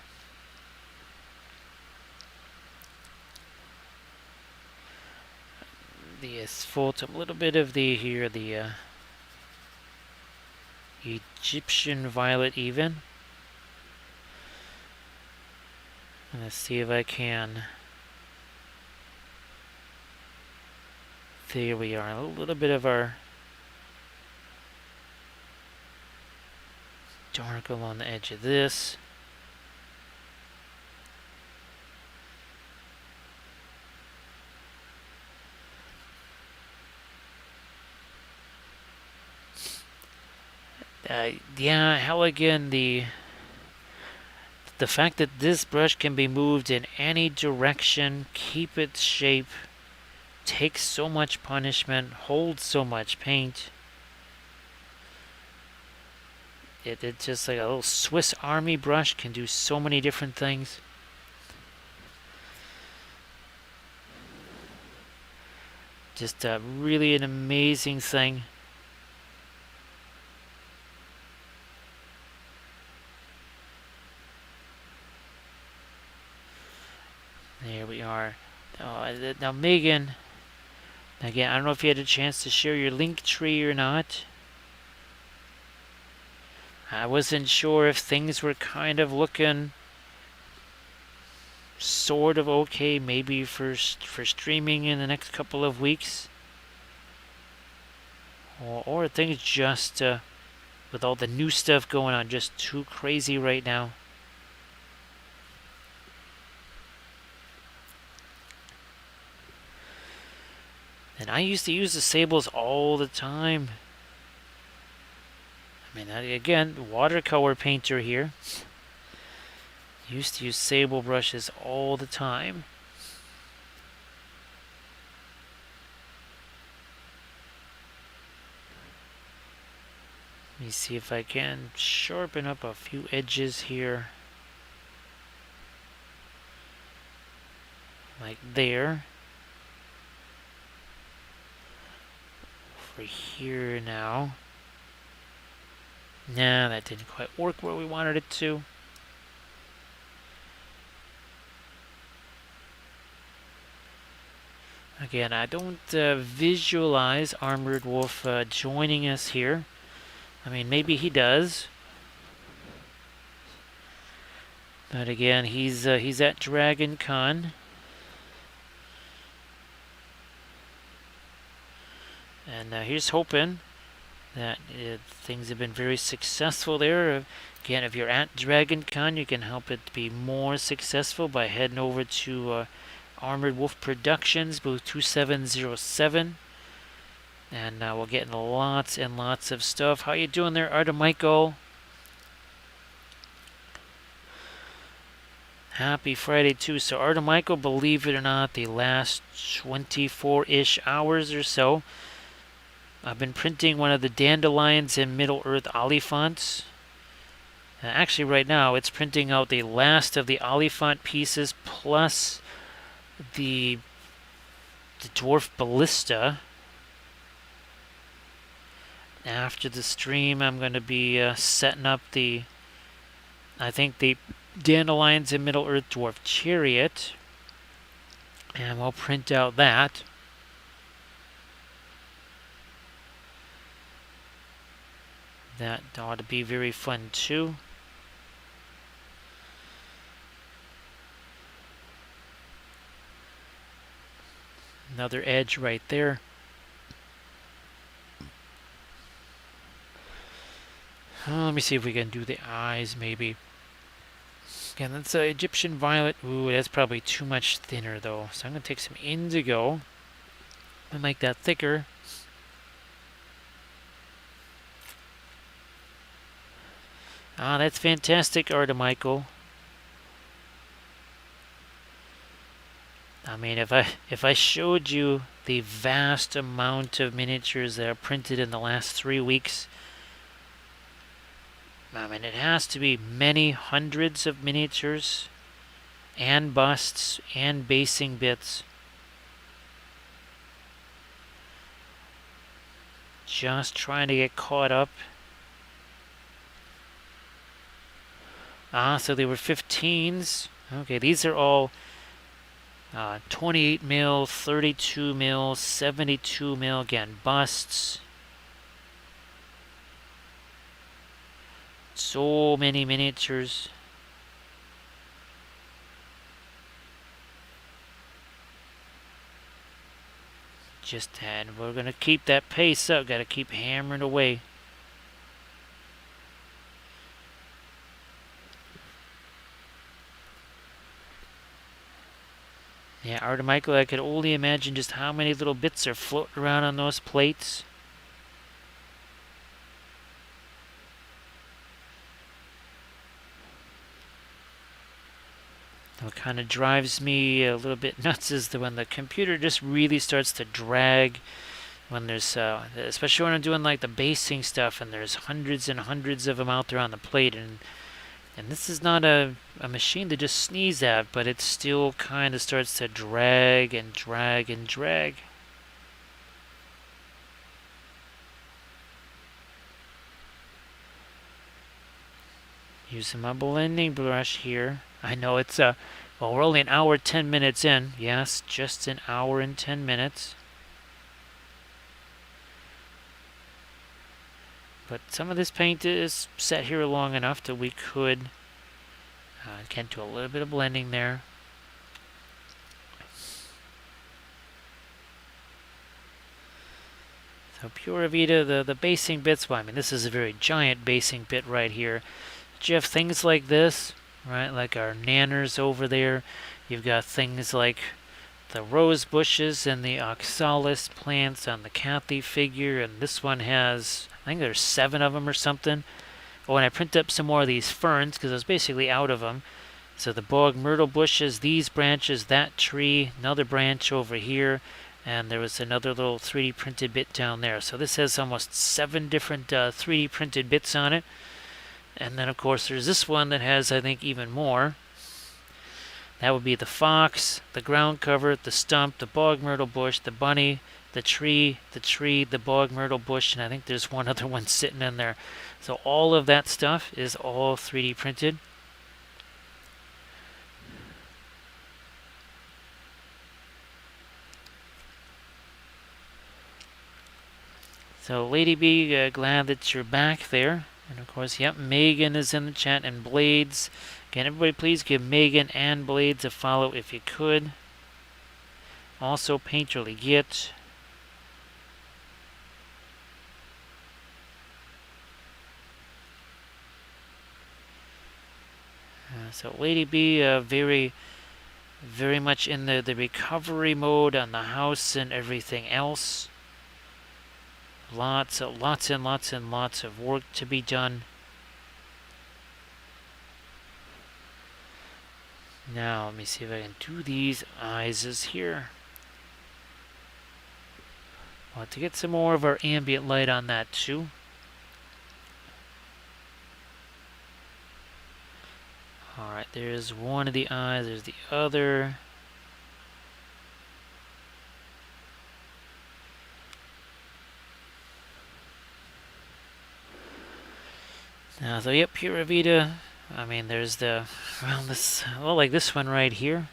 The asphalt, a little bit of the here, the Egyptian violet even. Let's see if I can. There we are, a little bit of our dark along the edge of this. Yeah, how again the fact that this brush can be moved in any direction, keep its shape, takes so much punishment, holds so much paint. It's just like a little Swiss Army brush, can do so many different things. Just really an amazing thing. There we are. Now Megan, again, I don't know if you had a chance to share your link tree or not. I wasn't sure if things were kind of looking sort of okay, maybe for streaming in the next couple of weeks. Or things just, with all the new stuff going on, just too crazy right now. And I used to use the sables all the time. I mean, again, watercolor painter here. Used to use sable brushes all the time. Let me see if I can sharpen up a few edges here. Like there. Over here now. Nah, that didn't quite work where we wanted it to. Again, I don't visualize Armored Wolf joining us here. I mean, maybe he does. But again, he's at Dragon Con. And here's hoping that things have been very successful there. Again, if you're at Dragon Con, you can help it be more successful by heading over to Armored Wolf Productions, booth 2707. And we're getting lots and lots of stuff. How you doing there, Artemichael? Happy Friday too. So Artemichael, believe it or not, the last 24-ish hours or so, I've been printing one of the Dandelions in Middle-earth Oliphants. Actually, right now, it's printing out the last of the Oliphant pieces plus the Dwarf Ballista. After the stream, I'm going to be setting up I think the Dandelions in Middle-earth Dwarf Chariot. And we'll print out that. That ought to be very fun too. Another edge right there. Let me see if we can do the eyes maybe. Again, that's Egyptian Violet. Ooh, that's probably too much thinner though. So I'm going to take some indigo and make that thicker. Ah, that's fantastic, Artemichael. I mean, if I showed you the vast amount of miniatures that are printed in the last 3 weeks, I mean, it has to be many hundreds of miniatures and busts and basing bits. Just trying to get caught up. Ah, so they were 15s. Okay, these are all 28 mil, 32 mil, 72 mil. Again, busts. So many miniatures. And we're going to keep that pace up. Got to keep hammering away. Yeah, Artemichael, I could only imagine just how many little bits are floating around on those plates. What kind of drives me a little bit nuts is when the computer just really starts to drag. When there's, especially when I'm doing like the basing stuff, and there's hundreds and hundreds of them out there on the plate, and this is not a machine to just sneeze at, but it still kind of starts to drag and drag and drag. Using my blending brush here. I know it's well, we're only an hour 10 minutes in. Yes, just an hour and 10 minutes. But some of this paint is set here long enough that we could can do a little bit of blending there. So Pura Vida, the basing bits, well, I mean, this is a very giant basing bit right here. But you have things like this, right? Like our nanners over there. You've got things like the rose bushes and the oxalis plants on the Kathy figure, and this one has, I think there's 7 of them or something. Oh, and I print up some more of these ferns because I was basically out of them. So the bog myrtle bushes, these branches, that tree, another branch over here, And there was another little 3D printed bit down there. So this has almost 7 different 3D printed bits on it. And then of course there's this one that has, I think, even more. That would be the fox, the ground cover, the stump, the bog myrtle bush, the bunny, the tree, the bog myrtle bush, and I think there's one other one sitting in there. So all of that stuff is all 3D printed. So Lady B, glad that you're back there. And of course, yep, Megan is in the chat, and Blades. Again, everybody please give Megan and Blades a follow if you could. Also, Painterly Git. So Lady B, very much in the recovery mode on the house and everything else. Lots and lots of work to be done. Now, let me see if I can do these eyes here. Want to get some more of our ambient light on that too. Alright, there's one of the eyes, there's the other. Now, so yep, Pura Vida. I mean, there's the, well, like this one right here.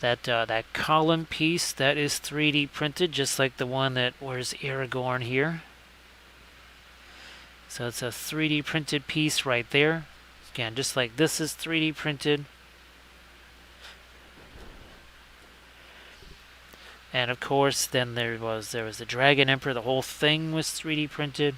That column piece, that is 3D printed, just like the one that wears Aragorn here. So it's a 3D printed piece right there. Again, just like this is 3D printed. And of course, then there was the Dragon Emperor. The whole thing was 3D printed.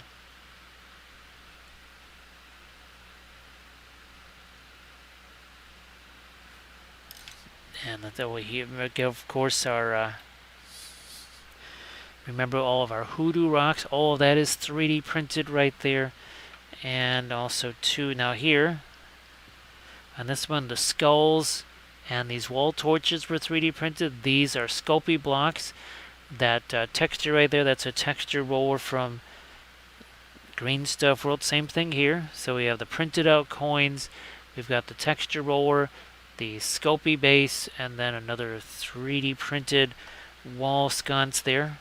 And that way here, of course, our remember all of our hoodoo rocks. All of that is 3D printed right there. And also too, now here on this one, the skulls and these wall torches were 3D printed. These are Sculpey blocks. That texture right there, that's a texture roller from Green Stuff World. Same thing here. So we have the printed out coins, we've got the texture roller, the Sculpey base, and then another 3D printed wall sconce there.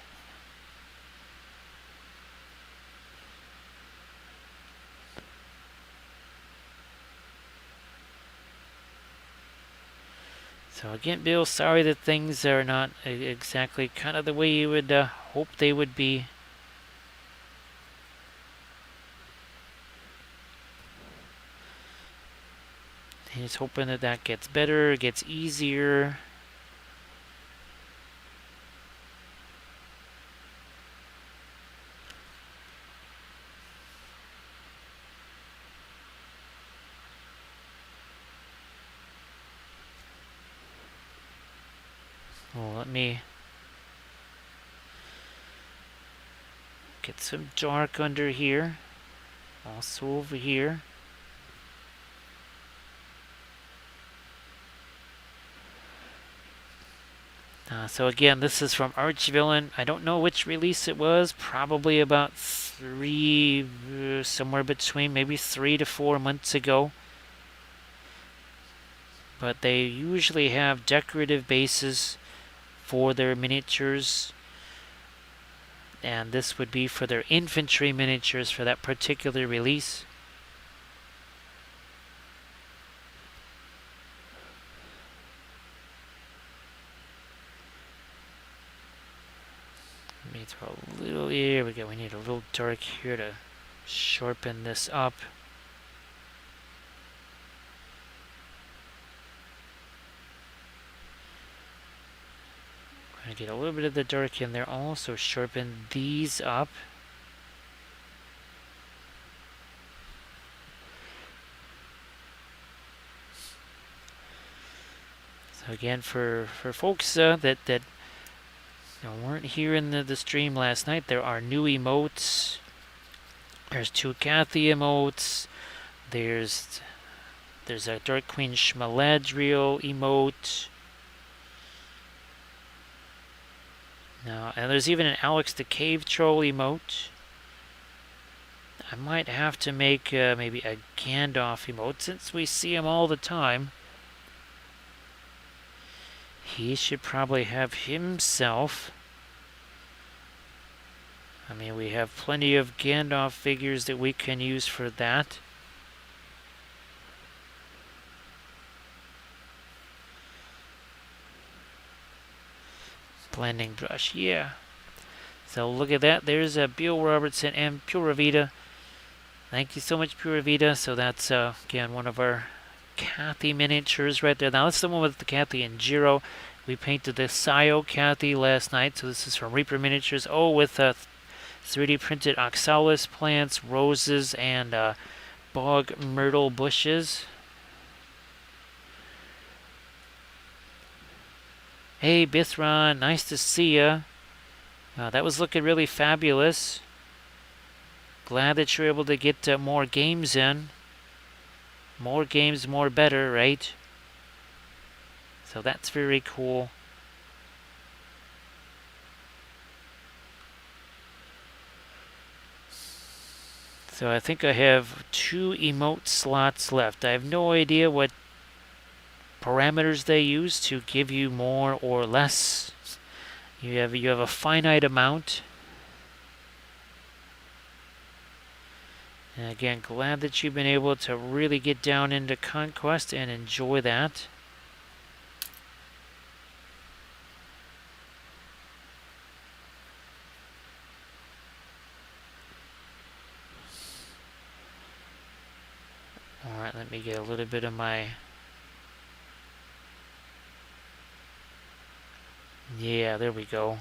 So again, Bill, sorry that things are not exactly kind of the way you would hope they would be. He's hoping that that gets better, gets easier. Well, let me get some dark under here. Also over here. So again, this is from Archvillain. I don't know which release it was. Probably about somewhere between maybe 3 to 4 months ago. But they usually have decorative bases for their miniatures. And this would be for their infantry miniatures for that particular release. Let me throw a little, here we go, we need a little dark here to sharpen this up. I'm going to get a little bit of the dark in there, also sharpen these up. So again, for folks that weren't here in the stream last night, there are new emotes. There's 2 Kathy emotes. There's a Dark Queen Schmaladriel emote. Now, and there's even an Alex the Cave Troll emote. I might have to make maybe a Gandalf emote since we see him all the time. He should probably have himself. I mean, we have plenty of Gandalf figures that we can use for that. Blending brush, yeah. So look at that. There's Bill Robertson and Pura Vida. Thank you so much, Pura Vida. So that's, again, one of our Kathy miniatures right there. Now, that's the one with the Kathy and Jiro. We painted the Sayo Kathy last night. So this is from Reaper Miniatures. Oh, with 3D printed oxalis plants, roses, and bog myrtle bushes. Hey, Bithron, nice to see ya. That was looking really fabulous. Glad that you're able to get more games in. More games, more better, right? So that's very cool. So I think I have 2 emote slots left. I have no idea what parameters they use to give you more or less. You have a finite amount. And again, glad that you've been able to really get down into Conquest and enjoy that. Alright, let me get a little bit of my... Yeah, there we go.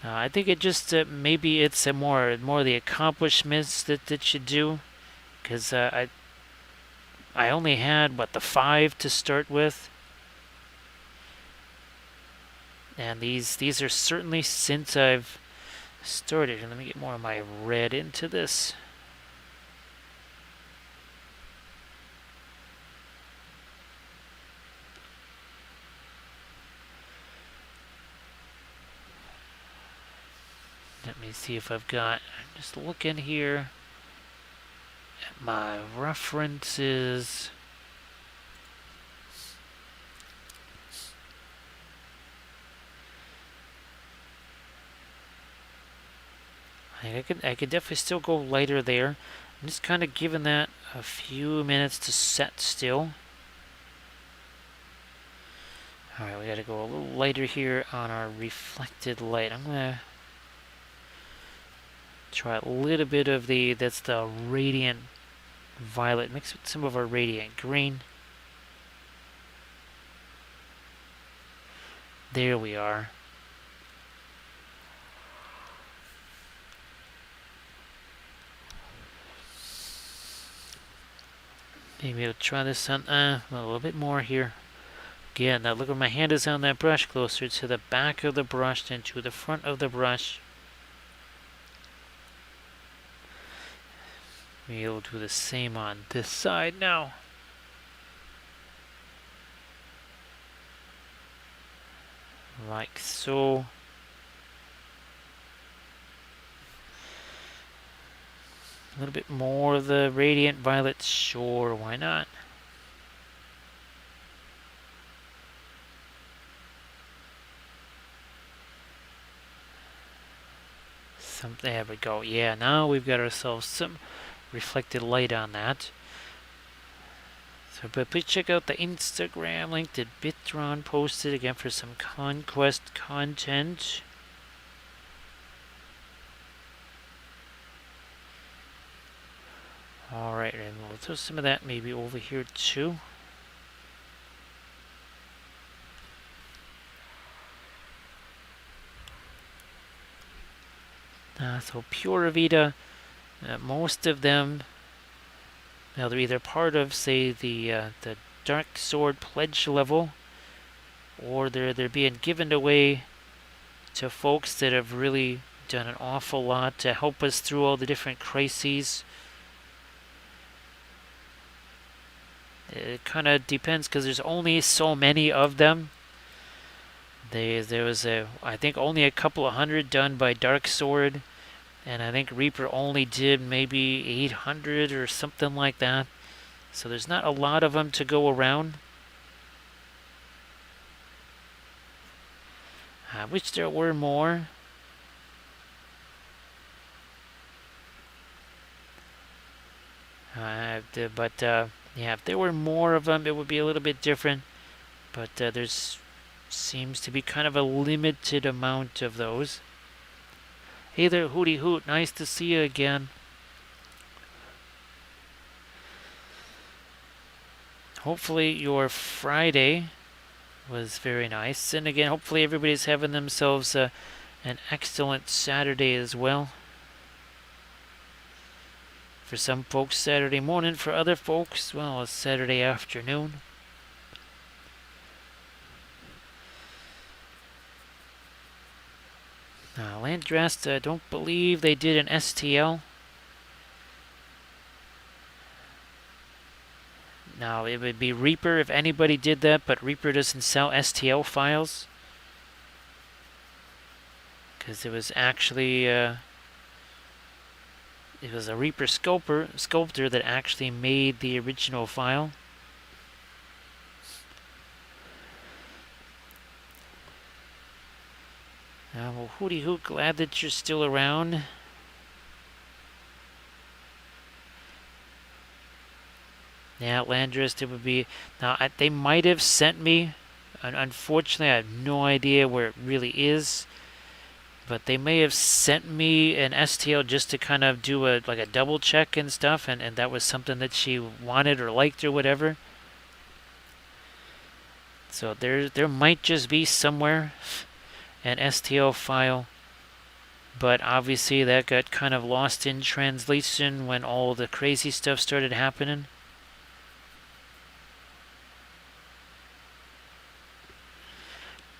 I think it just maybe it's more the accomplishments that you do, because I only had the 5 to start with, and these are certainly since I've started. And let me get more of my red into this. Let me see if I've got, just look in here at my references. I could definitely still go lighter there. I'm just kind of giving that a few minutes to set still. Alright, we gotta go a little lighter here on our reflected light. I'm gonna try a little bit of that's the radiant violet mixed with some of our radiant green. There we are. Maybe I'll try this on a little bit more here. Again, now look where my hand is on that brush, closer to the back of the brush than to the front of the brush. We'll do the same on this side now. Like so. A little bit more of the radiant violet, sure, why not? There we go. Yeah, now we've got ourselves some reflected light on that. So, but please check out the Instagram link that Bitron posted again for some Conquest content. Alright, and we'll throw some of that maybe over here too. So Pura Vida, most of them, now they're either part of, say, the Dark Sword pledge level, or they're being given away to folks that have really done an awful lot to help us through all the different crises. It kind of depends because there's only so many of them. There was I think only a couple of hundred done by Dark Sword, and I think Reaper only did maybe 800 or something like that. So there's not a lot of them to go around. I wish there were more. Yeah, if there were more of them, it would be a little bit different. But there's seems to be kind of a limited amount of those. Hey there, Hootie Hoot. Nice to see you again. Hopefully your Friday was very nice. And again, hopefully everybody's having themselves an excellent Saturday as well. For some folks, Saturday morning. For other folks, well, it's Saturday afternoon. Landrest, I don't believe they did an STL. Now, it would be Reaper if anybody did that, but Reaper doesn't sell STL files. Because it was actually... it was a Reaper sculptor that actually made the original file. Well, Hootie Hoot, glad that you're still around. Yeah, Landrist, it would be... Now, they might have sent me, and unfortunately I have no idea where it really is, but they may have sent me an STL just to kind of do a double check and stuff, and that was something that she wanted or liked or whatever. So there might just be somewhere an STL file, but obviously that got kind of lost in translation when all the crazy stuff started happening.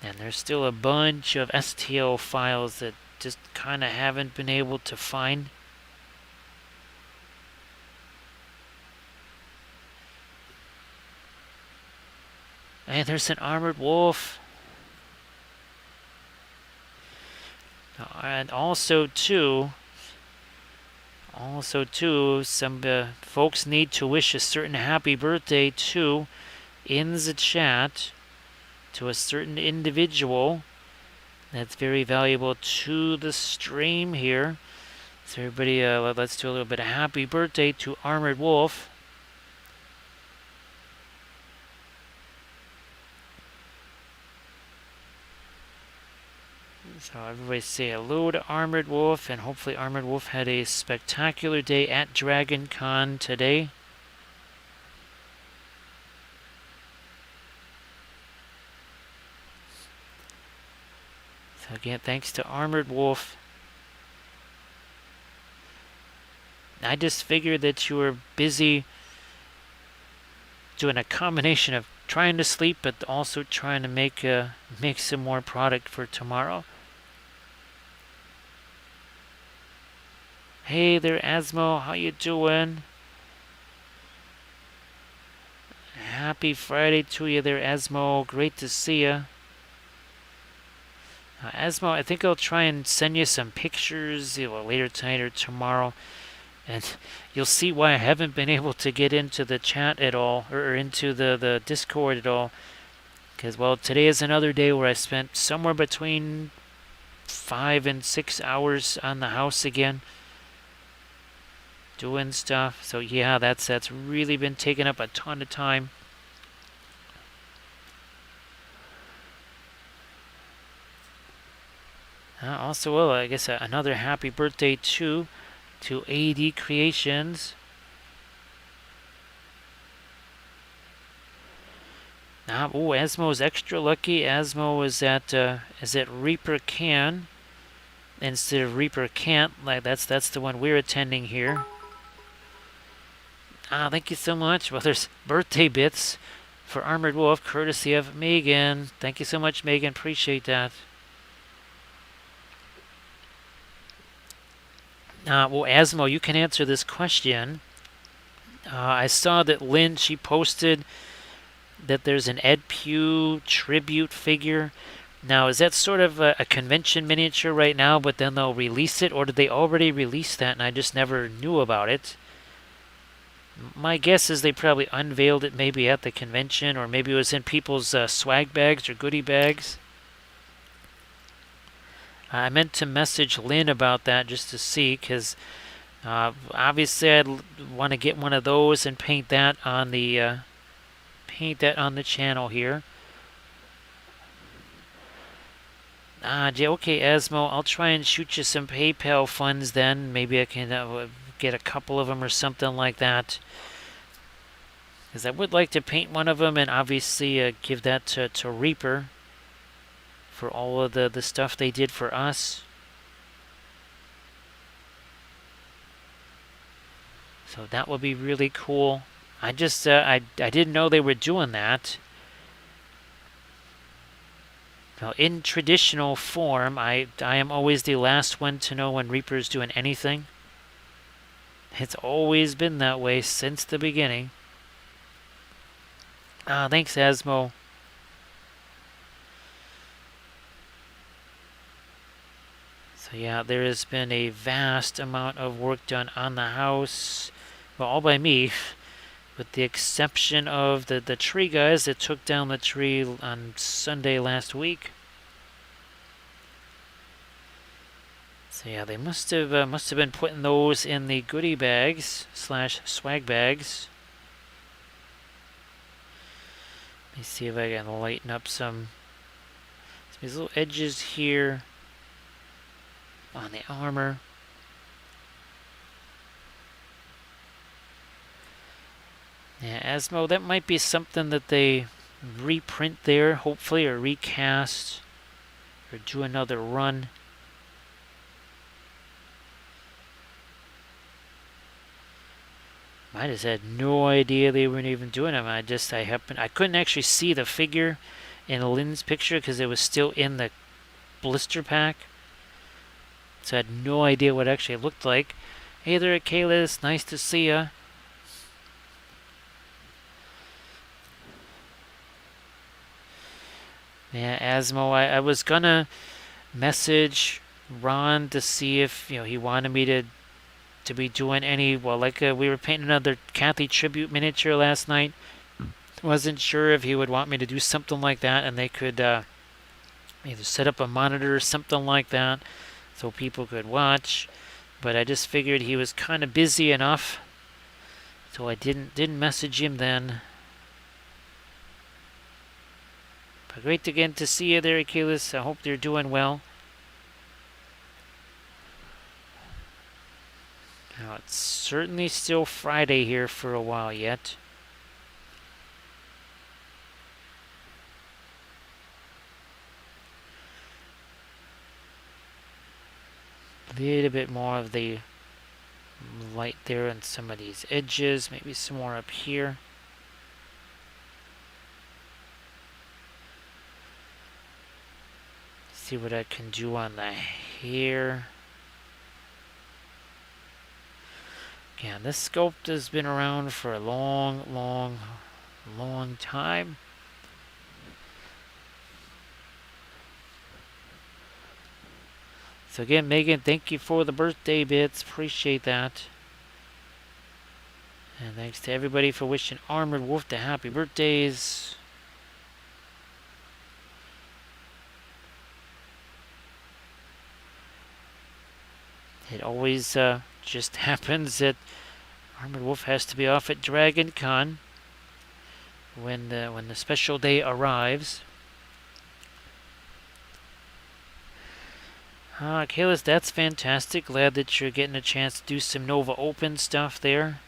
And there's still a bunch of STL files that just kind of haven't been able to find. And there's an armored wolf. And also too, some folks need to wish a certain happy birthday to, in the chat, to a certain individual that's very valuable to the stream here. So everybody, let's do a little bit of happy birthday to Armored Wolf. So everybody say hello to Armored Wolf, and hopefully Armored Wolf had a spectacular day at Dragon Con today. So again, thanks to Armored Wolf. I just figured that you were busy doing a combination of trying to sleep, but also trying to make some more product for tomorrow. Hey there, Asmo. How you doing? Happy Friday to you there, Asmo. Great to see you. Asmo, I think I'll try and send you some pictures later tonight or tomorrow. And you'll see why I haven't been able to get into the chat at all, or into the Discord at all. Because, well, today is another day where I spent somewhere between 5 and 6 hours on the house again, doing stuff. So yeah, that's really been taking up a ton of time. Also, well, I guess another happy birthday to AD Creations. Asmo's extra lucky. Asmo is at Reaper Can instead of Reaper Can't. Like that's the one we're attending here. Thank you so much. Well, there's birthday bits for Armored Wolf, courtesy of Megan. Thank you so much, Megan. Appreciate that. Well, Asmo, you can answer this question. I saw that Lynn, she posted that there's an Ed Pugh tribute figure. Now, is that sort of a convention miniature right now, but then they'll release it, or did they already release that and I just never knew about it? My guess is they probably unveiled it maybe at the convention, or maybe it was in people's swag bags or goodie bags. I meant to message Lynn about that just to see, because obviously I'd want to get one of those and paint that on the channel here. Okay, Asmo, I'll try and shoot you some PayPal funds then. Maybe I can get a couple of them or something like that. Because I would like to paint one of them and obviously give that to Reaper for all of the stuff they did for us. So that would be really cool. I just, I didn't know they were doing that. Now, in traditional form, I am always the last one to know when Reaper's doing anything. It's always been that way since the beginning. Thanks, Asmo. So yeah, there has been a vast amount of work done on the house. Well, all by me, with the exception of the tree guys that took down the tree on Sunday last week. So yeah, they must have been putting those in the goodie bags / swag bags. Let me see if I can lighten up some of these little edges here on the armor. Yeah, Asmo, that might be something that they reprint there, hopefully, or recast, or do another run. I just had no idea they weren't even doing them. I couldn't actually see the figure in Lynn's picture because it was still in the blister pack. So I had no idea what it actually looked like. Hey there, Kalis, nice to see ya. Yeah, Asmo, I was gonna message Ron to see if he wanted me to be doing any. Well, like we were painting another Kathy tribute miniature last night. Wasn't sure if he would want me to do something like that, and they could either set up a monitor or something like that, so people could watch. But I just figured he was kind of busy enough, so I didn't message him then. But great again to see you there, Achilles. I hope you're doing well. Now, it's certainly still Friday here for a while yet. A little bit more of the light there on some of these edges. Maybe some more up here. See what I can do on the hair. Yeah, this sculpt has been around for a long time. So again, Megan, thank you for the birthday bits. Appreciate that. And thanks to everybody for wishing Armored Wolf the happy birthdays. It always just happens that Armored Wolf has to be off at Dragon Con when the special day arrives. Kalis, that's fantastic. Glad that you're getting a chance to do some Nova Open stuff there.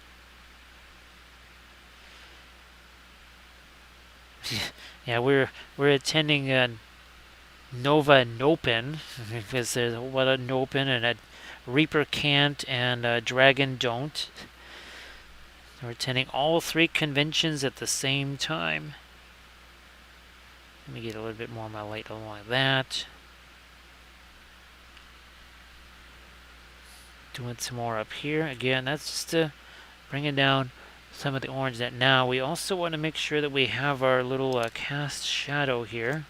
Yeah, we're attending Nova Nopen because there's a lot of Nopen and a Reaper can't and Dragon don't. We're attending all 3 conventions at the same time. Let me get a little bit more of my light along that. Doing some more up here. Again, that's just to bring it down some of the orange. That now we also want to make sure that we have our little cast shadow here.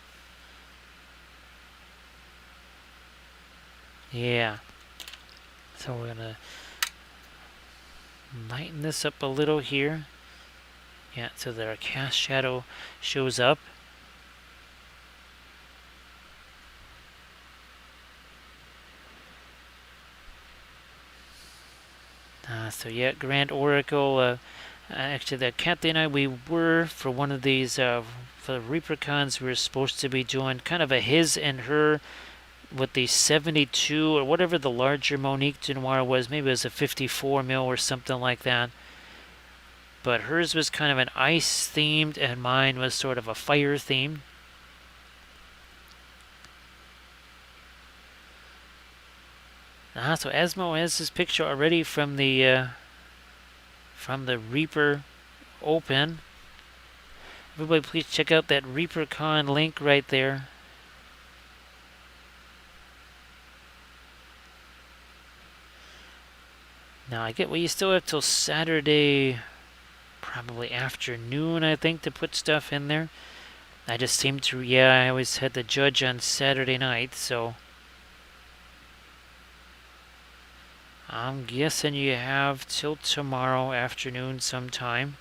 Yeah. So we're gonna lighten this up a little here. Yeah, so that our cast shadow shows up. So yeah, Grand Oracle. Actually, the Kathy and I, we were for one of these for the ReaperCons. We were supposed to be doing kind of a his and her with the 72 or whatever the larger Monique Noir was. Maybe it was a 54 mil or something like that. But hers was kind of an ice themed, and mine was sort of a fire themed. So Asmo has this picture already from the Reaper Open. Everybody, please check out that ReaperCon link right there. Now I get you still have till Saturday, probably afternoon, I think, to put stuff in there. I just seem to, I always had to judge on Saturday night, so I'm guessing you have till tomorrow afternoon sometime.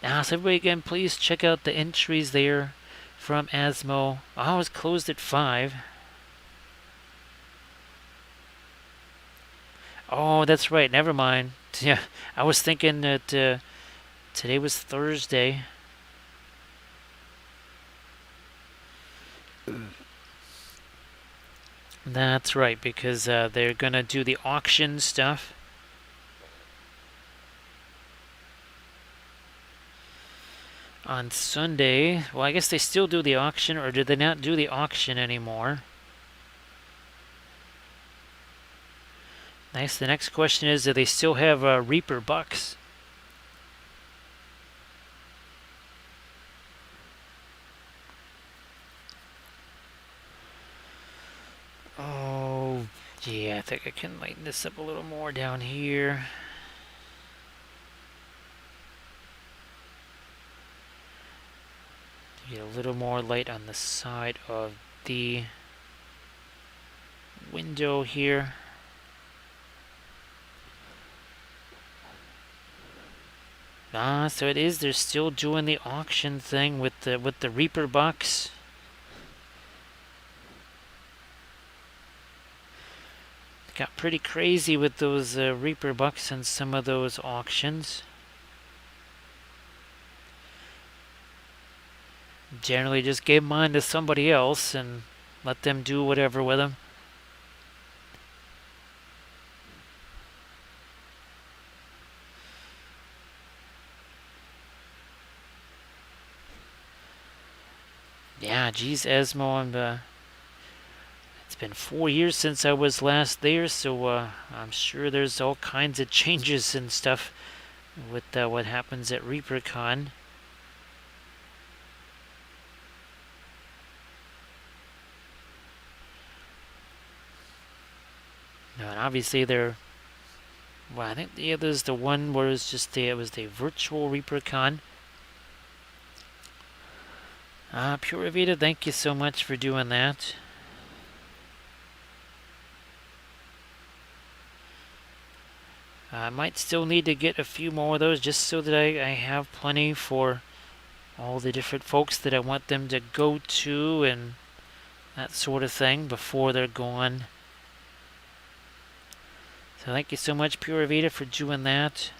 Now, so everybody again, please check out the entries there from Asmo. I was closed at 5. Oh, that's right. Never mind. Yeah, I was thinking that today was Thursday. That's right, because they're going to do the auction stuff. On Sunday. Well, I guess they still do the auction, or did they not do the auction anymore? Nice. The next question is, do they still have Reaper bucks? Oh, yeah, I think I can lighten this up a little more down here. Get a little more light on the side of the window here. So it is. They're still doing the auction thing with the Reaper bucks. It got pretty crazy with those Reaper bucks and some of those auctions. Generally just gave mine to somebody else and let them do whatever with them. Yeah, geez, Esmo, it's been 4 years since I was last there, so I'm sure there's all kinds of changes and stuff with what happens at ReaperCon. And obviously they're, well, I think there's the one where it was the virtual ReaperCon. Pure Vita, thank you so much for doing that. I might still need to get a few more of those just so that I have plenty for all the different folks that I want them to go to and that sort of thing before they're gone. So thank you so much, Pure Vita, for doing that.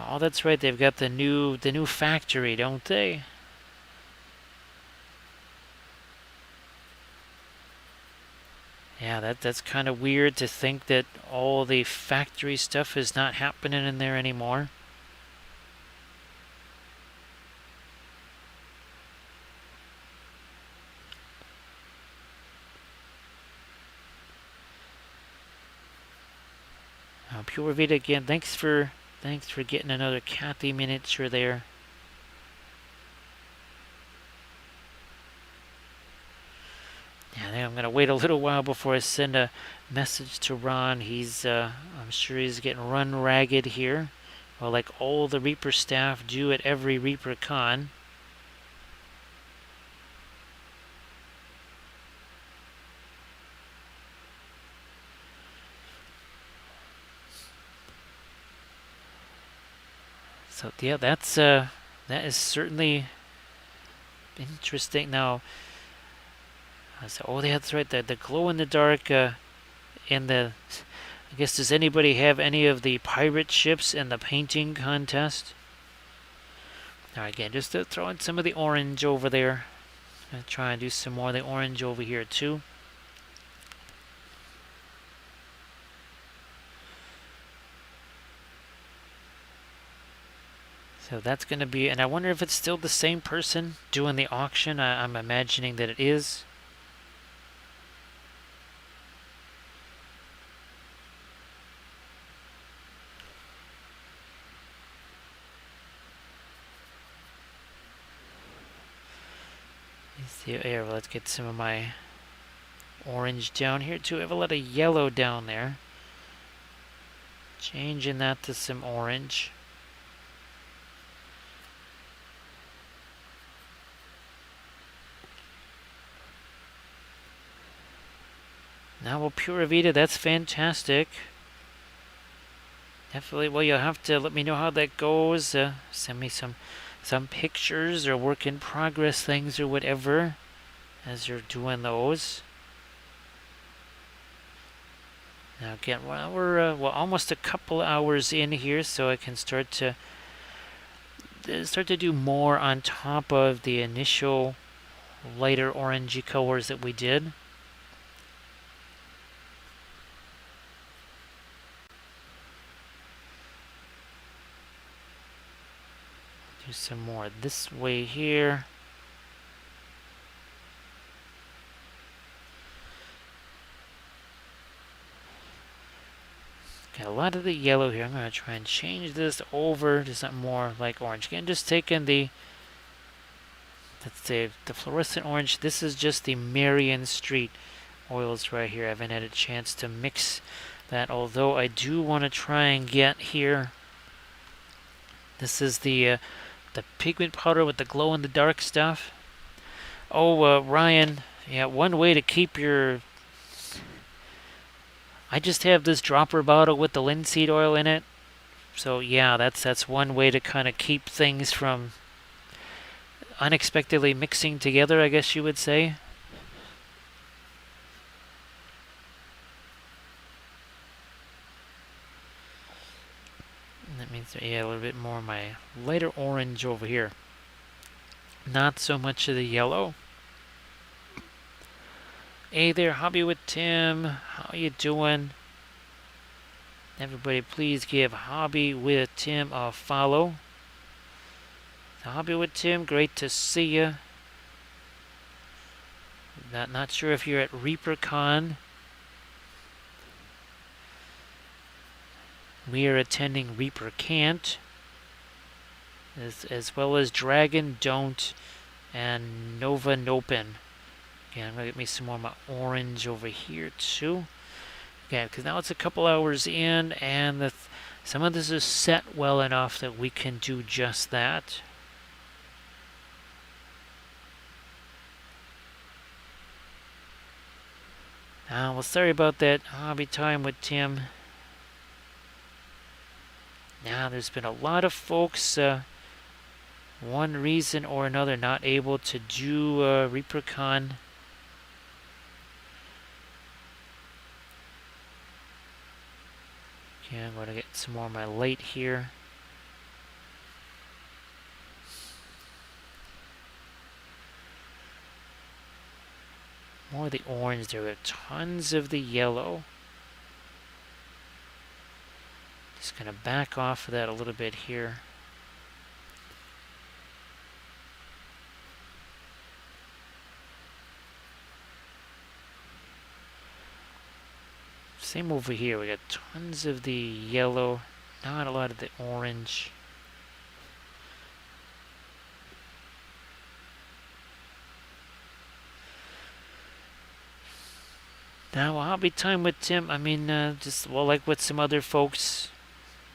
Oh, that's right. They've got the new factory, don't they? Yeah, that's kind of weird to think that all the factory stuff is not happening in there anymore. Pure Vita again, thanks for Thanks for getting another Kathy miniature there. Yeah, I think I'm gonna wait a little while before I send a message to Ron. I'm sure he's getting run ragged here. Well, like all the Reaper staff do at every Reaper Con. So yeah, that is certainly interesting. Now, oh, that's right. The glow in the dark in the. I guess, does anybody have any of the pirate ships in the painting contest? Now again, just to throw in some of the orange over there. I'm gonna try and do some more of the orange over here too. So that's going to be, and I wonder if it's still the same person doing the auction. I'm imagining that it is. Let's see here. Let's get some of my orange down here too. I have a lot of yellow down there. Changing that to some orange. Now, well, Pura Vida, that's fantastic. Definitely. Well, you'll have to let me know how that goes. Send me some pictures or work in progress things or whatever as you're doing those. Now again, well, we're almost a couple hours in here, so I can start to do more on top of the initial lighter orangey colors that we did. Do some more this way here. Got a lot of the yellow here. I'm going to try and change this over to something more like orange. Again, just taking the fluorescent orange. This is just the Marion Street oils right here. I haven't had a chance to mix that, although I do want to try and get here. This is the pigment powder with the glow in the dark stuff. Oh, Ryan, yeah, one way to keep your... I just have this dropper bottle with the linseed oil in it. So yeah, that's one way to kind of keep things from unexpectedly mixing together, I guess you would say. That means, yeah, a little bit more of my lighter orange over here. Not so much of the yellow. Hey there, Hobby with Tim. How you doing? Everybody, please give Hobby with Tim a follow. Hobby with Tim, great to see you. Not sure if you're at ReaperCon. We are attending Reaper Can't, as well as Dragon Don't and Nova Nopin. Okay, I'm going to get me some more of my orange over here too. Okay, because now it's a couple hours in, and some of this is set well enough that we can do just that. Well, sorry about that hobby time with Tim. Now, there's been a lot of folks, one reason or another, not able to do ReaperCon. Okay, I'm going to get some more of my light here. More of the orange there. We have tons of the yellow. Just going to back off of that a little bit here. Same over here. We got tons of the yellow. not a lot of the orange. Now, hobby time with Tim, I mean, just, well, like with some other folks,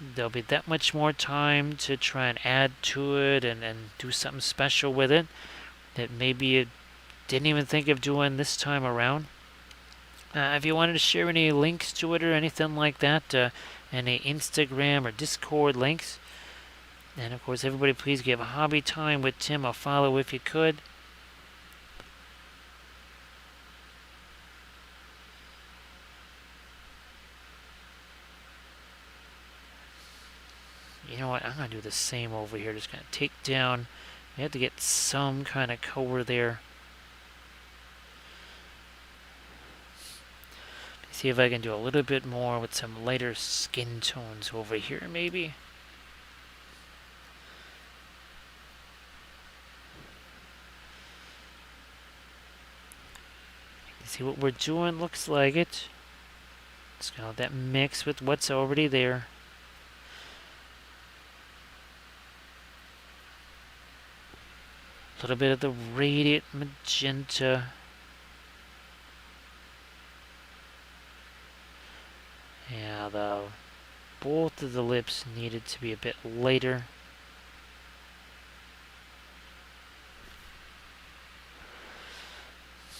there'll be that much more time to try and add to it and do something special with it that maybe you didn't even think of doing this time around. If you wanted to share any links to it or anything like that, any Instagram or Discord links, and of course, everybody please give a hobby time with Tim a follow if you could. You know what? I'm going to do the same over here. Just going to take down. We have to get some kind of color there. See if I can do a little bit more with some lighter skin tones over here, maybe. See what we're doing? Looks like it. Just gonna let that mix with what's already there. A little bit of the radiant magenta. Yeah, both of the lips needed to be a bit lighter.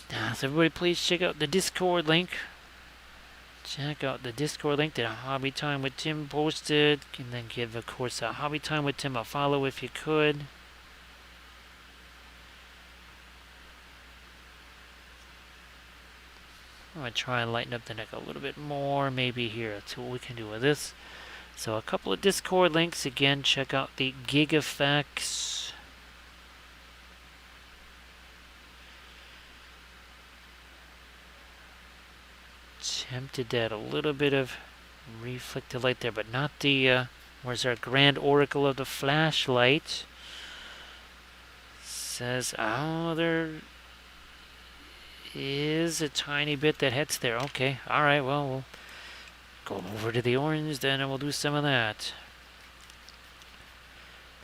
So everybody please check out the Discord link. Check out the Discord link that Hobby Time with Tim posted. And then give, of course, Hobby Time with Tim a follow if you could. I'm going to try and lighten up the neck a little bit more. Maybe here. Let's see what we can do with this. So a couple of Discord links. Again, check out the Gig Effects. Attempted to add a little bit of reflected light there, but not the, where's our Grand Oracle of the flashlight? Says, oh, there is a tiny bit that hits there. Okay, alright, well, we'll go over to the orange then and we'll do some of that.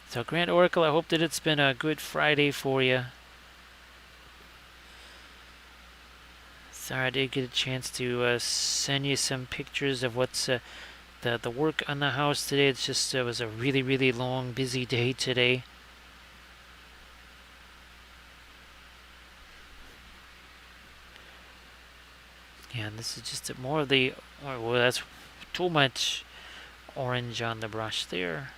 So Grand Oracle, I hope that it's been a good Friday for you. Sorry, I did get a chance to send you some pictures of what's the work on the house today. It's just, it was a really, really long, busy day today. Yeah, and this is just more of the, well, that's too much orange on the brush there.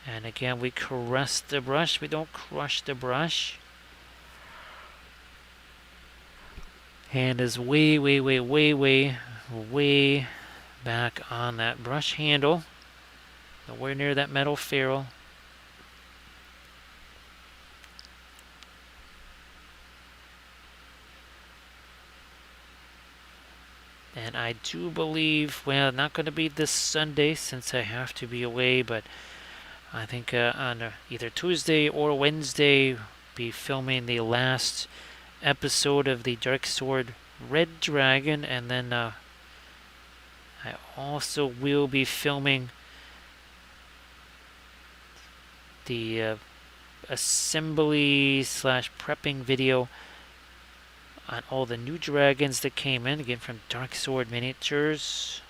And again, we caress the brush, we don't crush the brush. Hand is way, way, way, way, way, way back on that brush handle. Nowhere near that metal ferrule. And I do believe, well, not going to be this Sunday since I have to be away, but I think on either Tuesday or Wednesday, be filming the last episode of the Dark Sword Red Dragon, and then I also will be filming the assembly / prepping video on all the new dragons that came in, again from Dark Sword Miniatures.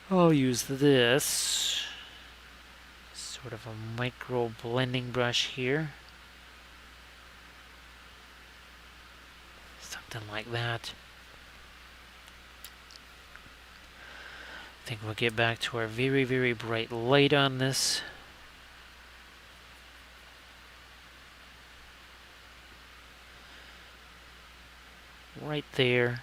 I'll use this sort of a micro blending brush here. Something like that. I think we'll get back to our very, very bright light on this. Right there.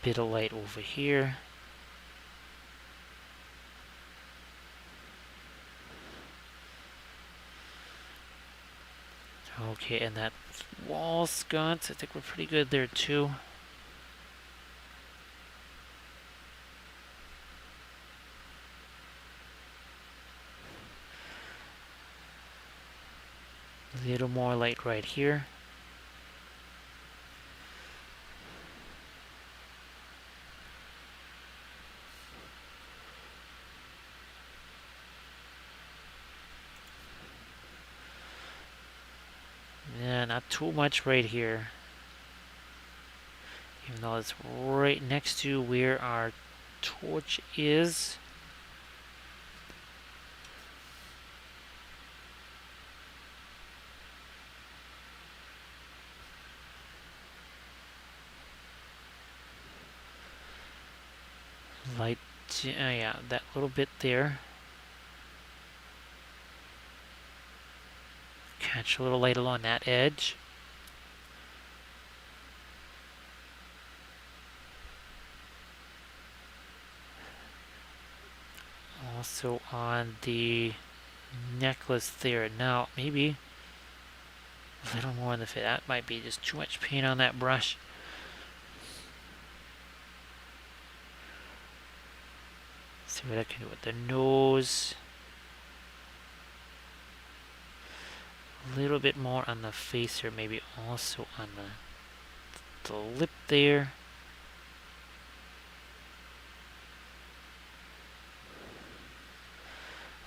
Bit of light over here. Okay, and that wall sconce, I think we're pretty good there too. A little more light right here. Yeah, not too much right here. Even though it's right next to where our torch is. Light, yeah, that little bit there. Catch a little light along that edge. Also on the necklace there. Now, maybe a little more in the fit. That might be just too much paint on that brush. See what I can do with the nose. A little bit more on the face here, maybe also on the lip there.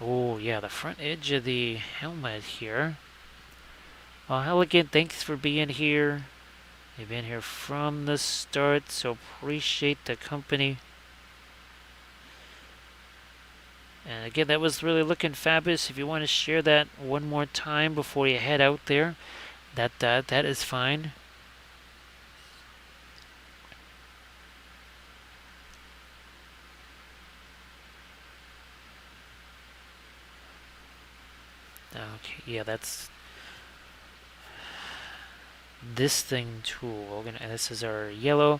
Oh yeah, the front edge of the helmet here. Well, Elegant, thanks for being here. You've been here from the start, so appreciate the company. And again, that was really looking fabulous. If you want to share that one more time before you head out there, that is fine. Okay, yeah, that's this thing tool. This is our yellow,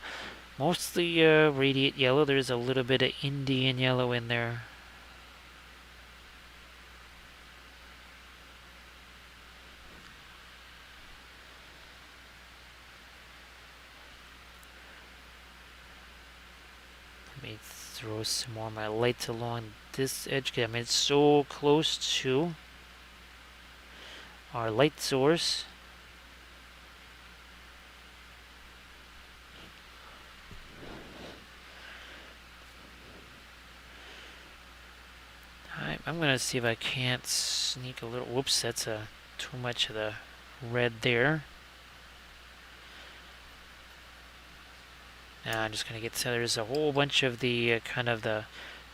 mostly radiate yellow. There's a little bit of Indian yellow in there. Let me throw some more of my lights along this edge. I mean, it's so close to our light source. I'm going to see if I can't sneak a little. Whoops, that's too much of the red there. Now I'm just going to get, so there's a whole bunch of the kind of the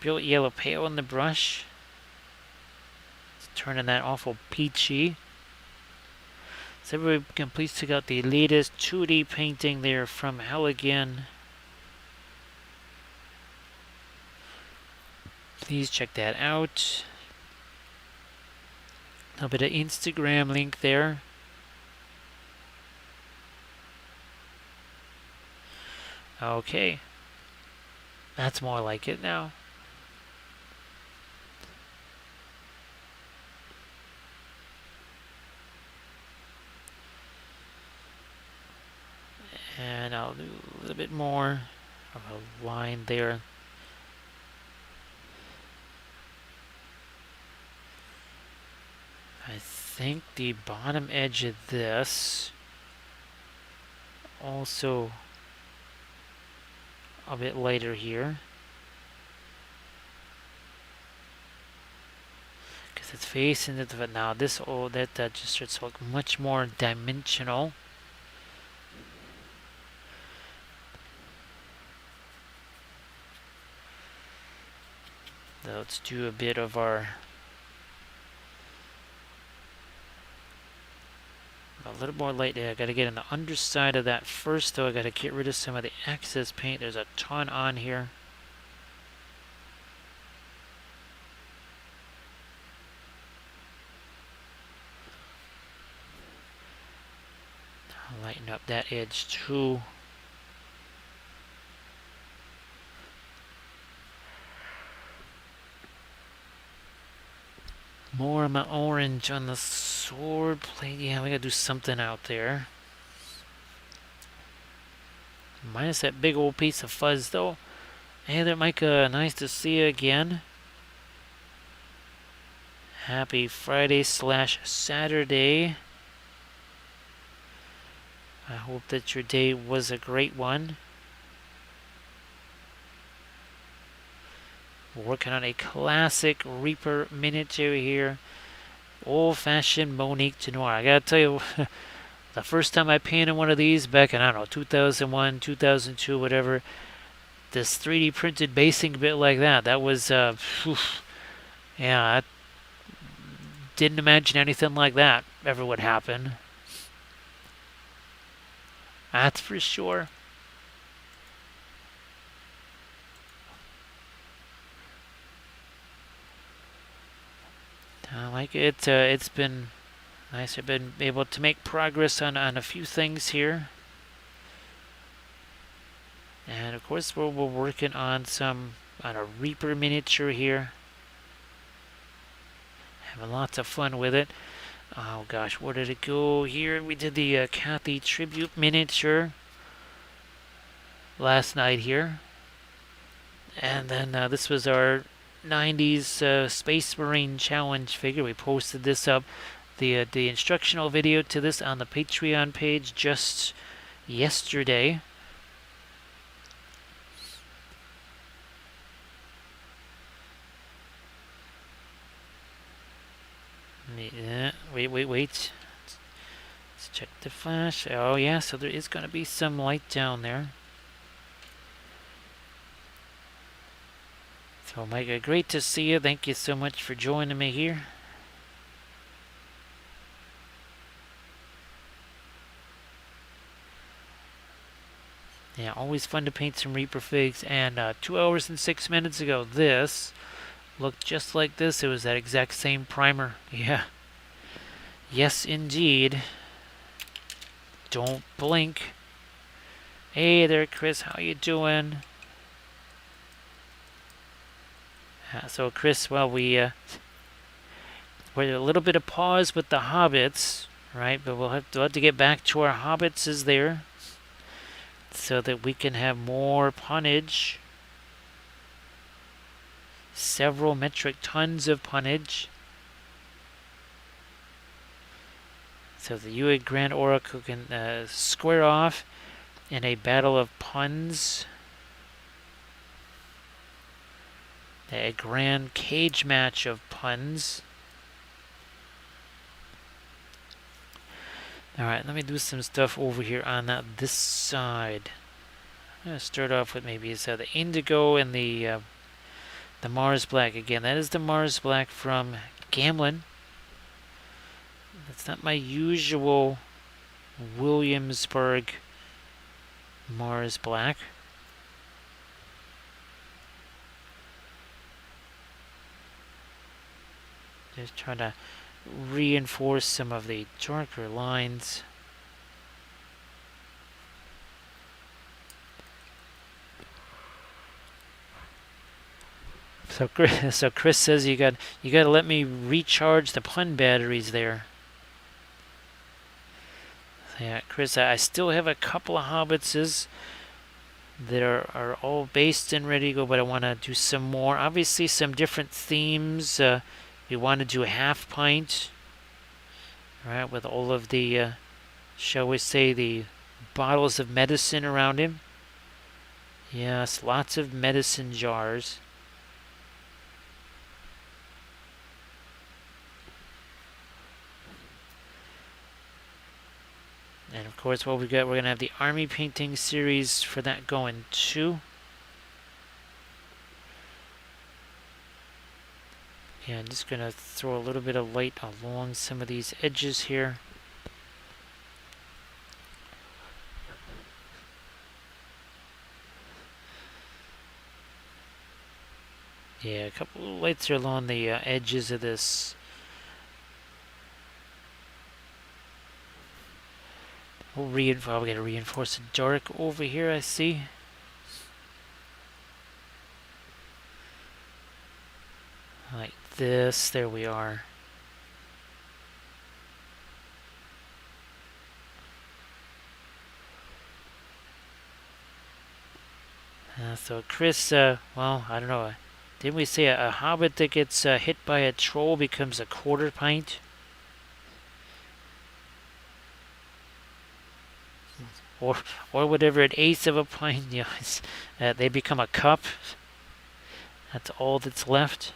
brilliant yellow pale in the brush. It's turning that awful peachy. So everybody can please check out the latest 2D painting there from Elegant. Please check that out. A little bit of Instagram link there. Okay. That's more like it now. And I'll do a little bit more of a line there. I think the bottom edge of this also a bit lighter here, because it's facing it. But now this, oh, that just starts to look much more dimensional. So let's do a bit of our, a little more light there. I gotta get on the underside of that first, though. I gotta get rid of some of the excess paint. There's a ton on here. I'll lighten up that edge too. More of my orange on the sword plate. Yeah, we gotta do something out there. Minus that big old piece of fuzz, though. Hey there, Micah. Nice to see you again. Happy Friday / Saturday. I hope that your day was a great one. We're working on a classic Reaper miniature here. Old-fashioned Monique to Noir. I gotta tell you, the first time I painted one of these back in, I don't know, 2001, 2002, whatever, this 3D printed basing bit like that was, yeah, I didn't imagine anything like that ever would happen. That's for sure. Like it's been nice. I've been able to make progress on a few things here. And of course we're working on a Reaper miniature here. Having lots of fun with it. Oh gosh, where did it go here? We did the Kathy tribute miniature last night here. And then this was our 90s Space Marine Challenge figure. We posted this up, the instructional video to this on the Patreon page just yesterday. Wait. Let's check the flash. Oh yeah, so there is going to be some light down there. So Micah, great to see you. Thank you so much for joining me here. Yeah, always fun to paint some Reaper figs. And 2 hours and 6 minutes ago, this looked just like this. It was that exact same primer. Yeah. Yes, indeed. Don't blink. Hey there, Chris. How you doing? So, Chris, well, we're a little bit of pause with the Hobbits, right? But we'll have to get back to our Hobbitses there, so that we can have more punnage. Several metric tons of punnage. So the Ewig Grand Oracle can square off in a battle of puns. A grand cage match of puns. Alright, let me do some stuff over here on this side. I'm going to start off with maybe the Indigo and the Mars Black again. That is the Mars Black from Gamlin. That's not my usual Williamsburg Mars Black. Just trying to reinforce some of the darker lines. So Chris says you got to let me recharge the pun batteries there. Yeah, Chris, I still have a couple of Hobbitses that are all based and ready to go, but I want to do some more. Obviously, some different themes. We want to do a half pint, right, with all of the, shall we say, the bottles of medicine around him. Yes, lots of medicine jars. And of course, what we're going to have the army painting series for that going too. Yeah, I'm just going to throw a little bit of light along some of these edges here. Yeah, a couple of lights are along the edges of this. We're going to reinforce the dark over here, I see. Like this, there we are. So Chris, well, I don't know. Didn't we say a hobbit that gets hit by a troll becomes a quarter pint? or whatever an eighth of a pint, you know, they become a cup. That's all that's left.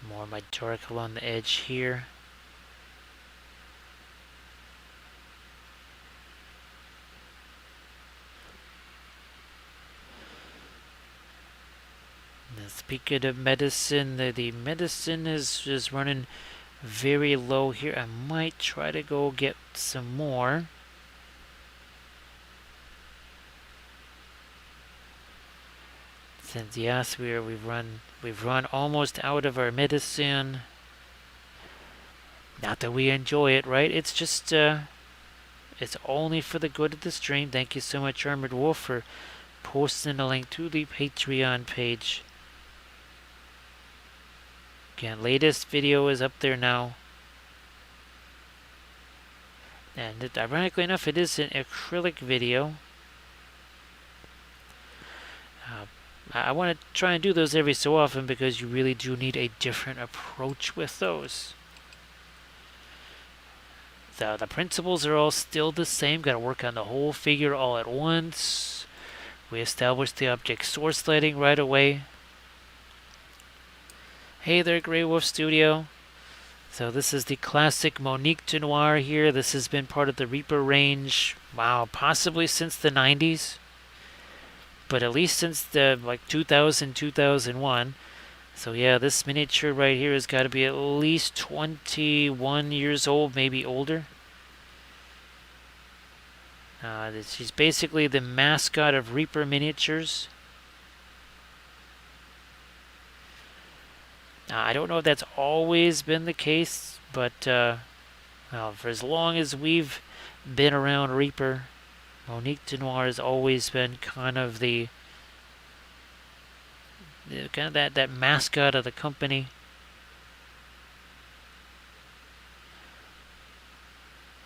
And more of my dark along the edge here. Speaking of medicine, the medicine is running very low here. I might try to go get some more. Since yes, we've run almost out of our medicine. Not that we enjoy it, right? It's just it's only for the good of the stream. Thank you so much, Armored Wolf, for posting a link to the Patreon page. Again, latest video is up there now. And ironically enough, it is an acrylic video. I want to try and do those every so often because you really do need a different approach with those. The principles are all still the same. Got to work on the whole figure all at once. We established the object source lighting right away. Hey there, Grey Wolf Studio. So this is the classic Monique to Noir here. This has been part of the Reaper range, wow, possibly since the 90s. But at least since the like 2000, 2001. So yeah, this miniature right here has got to be at least 21 years old, maybe older. She's basically the mascot of Reaper miniatures. I don't know if that's always been the case, but well, for as long as we've been around Reaper, Monique de Noir has always been kind of that mascot of the company.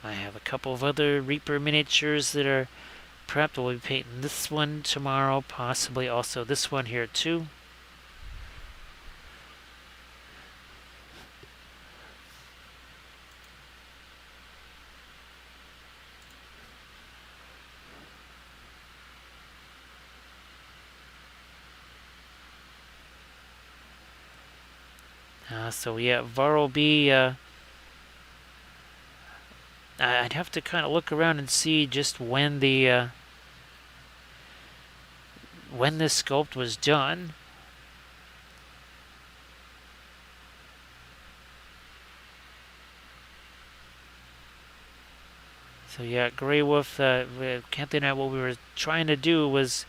I have a couple of other Reaper miniatures that are prepped. We'll be painting this one tomorrow, possibly also this one here too. So yeah, Varlby, I'd have to kind of look around and see just when this sculpt was done. So yeah, Grey Wolf, Kathy and I, what we were trying to do was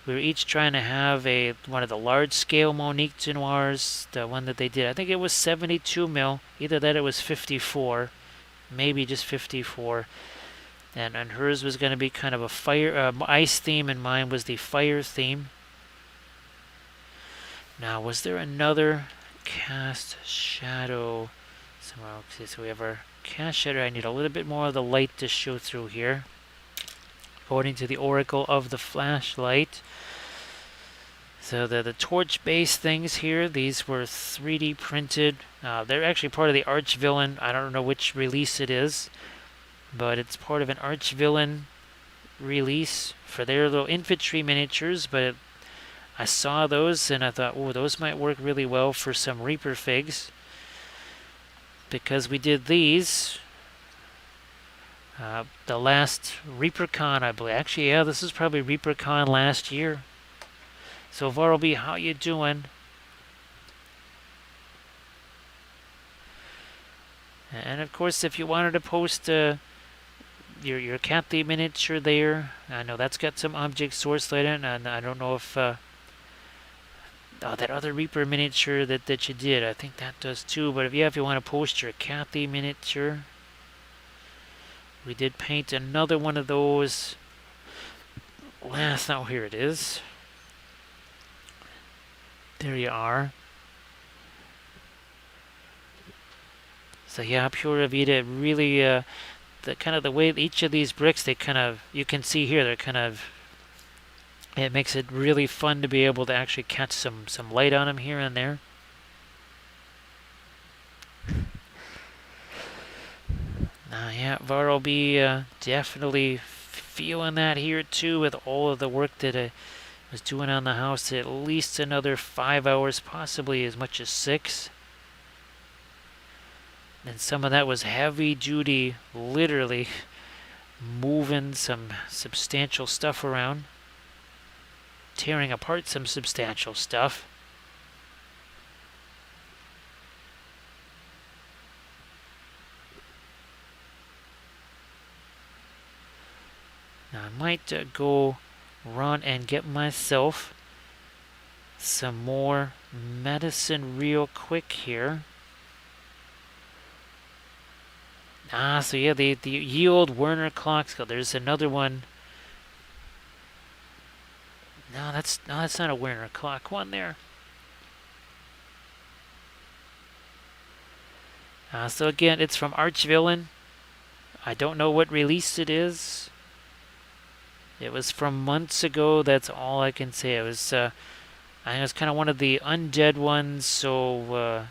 we were each trying to have one of the large-scale Monique de Noirs, the one that they did. I think it was 72 mil. Either that or it was 54. Maybe just 54. And hers was going to be kind of a fire, ice theme, and mine was the fire theme. Now, was there another cast shadow somewhere? Okay, so we have our cast shadow. I need a little bit more of the light to show through here. According to the Oracle of the Flashlight. So the torch-based things here, these were 3D printed. They're actually part of the Arch-Villain. I don't know which release it is, but it's part of an Arch-Villain release for their little infantry miniatures. But I saw those and I thought, oh, those might work really well for some Reaper figs. Because we did these. The last ReaperCon, I believe. Actually, yeah, this is probably ReaperCon last year. So Varlby, how you doing? And of course, if you wanted to post your Kathy miniature there, I know that's got some object source light in, and I don't know if that other Reaper miniature that you did, I think that does too. But if you want to post your Kathy miniature. We did paint another one of those last. Now here it is. There you are. So yeah, Pura Vida really the way each of these bricks, they kind of, you can see here, they're kind of, it makes it really fun to be able to actually catch some light on them here and there. Yeah, Var will be definitely feeling that here too with all of the work that I was doing on the house. At least another 5 hours, possibly as much as 6. And some of that was heavy duty, literally moving some substantial stuff around, tearing apart some substantial stuff. Now I might go run and get myself some more medicine real quick here. So yeah, the ye old Werner clocks. There's another one. No, that's not a Werner clock one there. So again, it's from Archvillain. I don't know what release it is. It was from months ago. That's all I can say. It was, I think it was kind of one of the undead ones. So,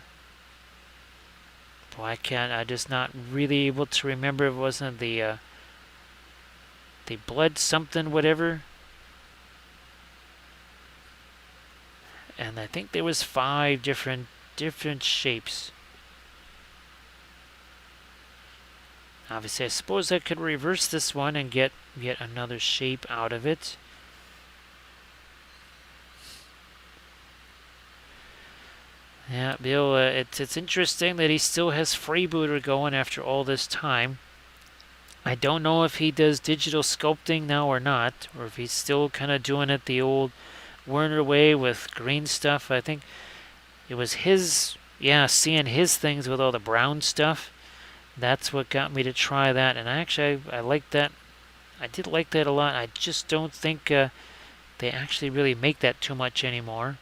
boy, I'm just not really able to remember. It wasn't the blood something whatever. And I think there was 5 different shapes. Obviously, I suppose I could reverse this one and get yet another shape out of it. Yeah, Bill, it's interesting that he still has Freebooter going after all this time. I don't know if he does digital sculpting now or not, or if he's still kind of doing it the old Werner way with green stuff. I think it was his, seeing his things with all the brown stuff. That's what got me to try that, and I liked that. I did like that a lot. I just don't think they actually really make that too much anymore.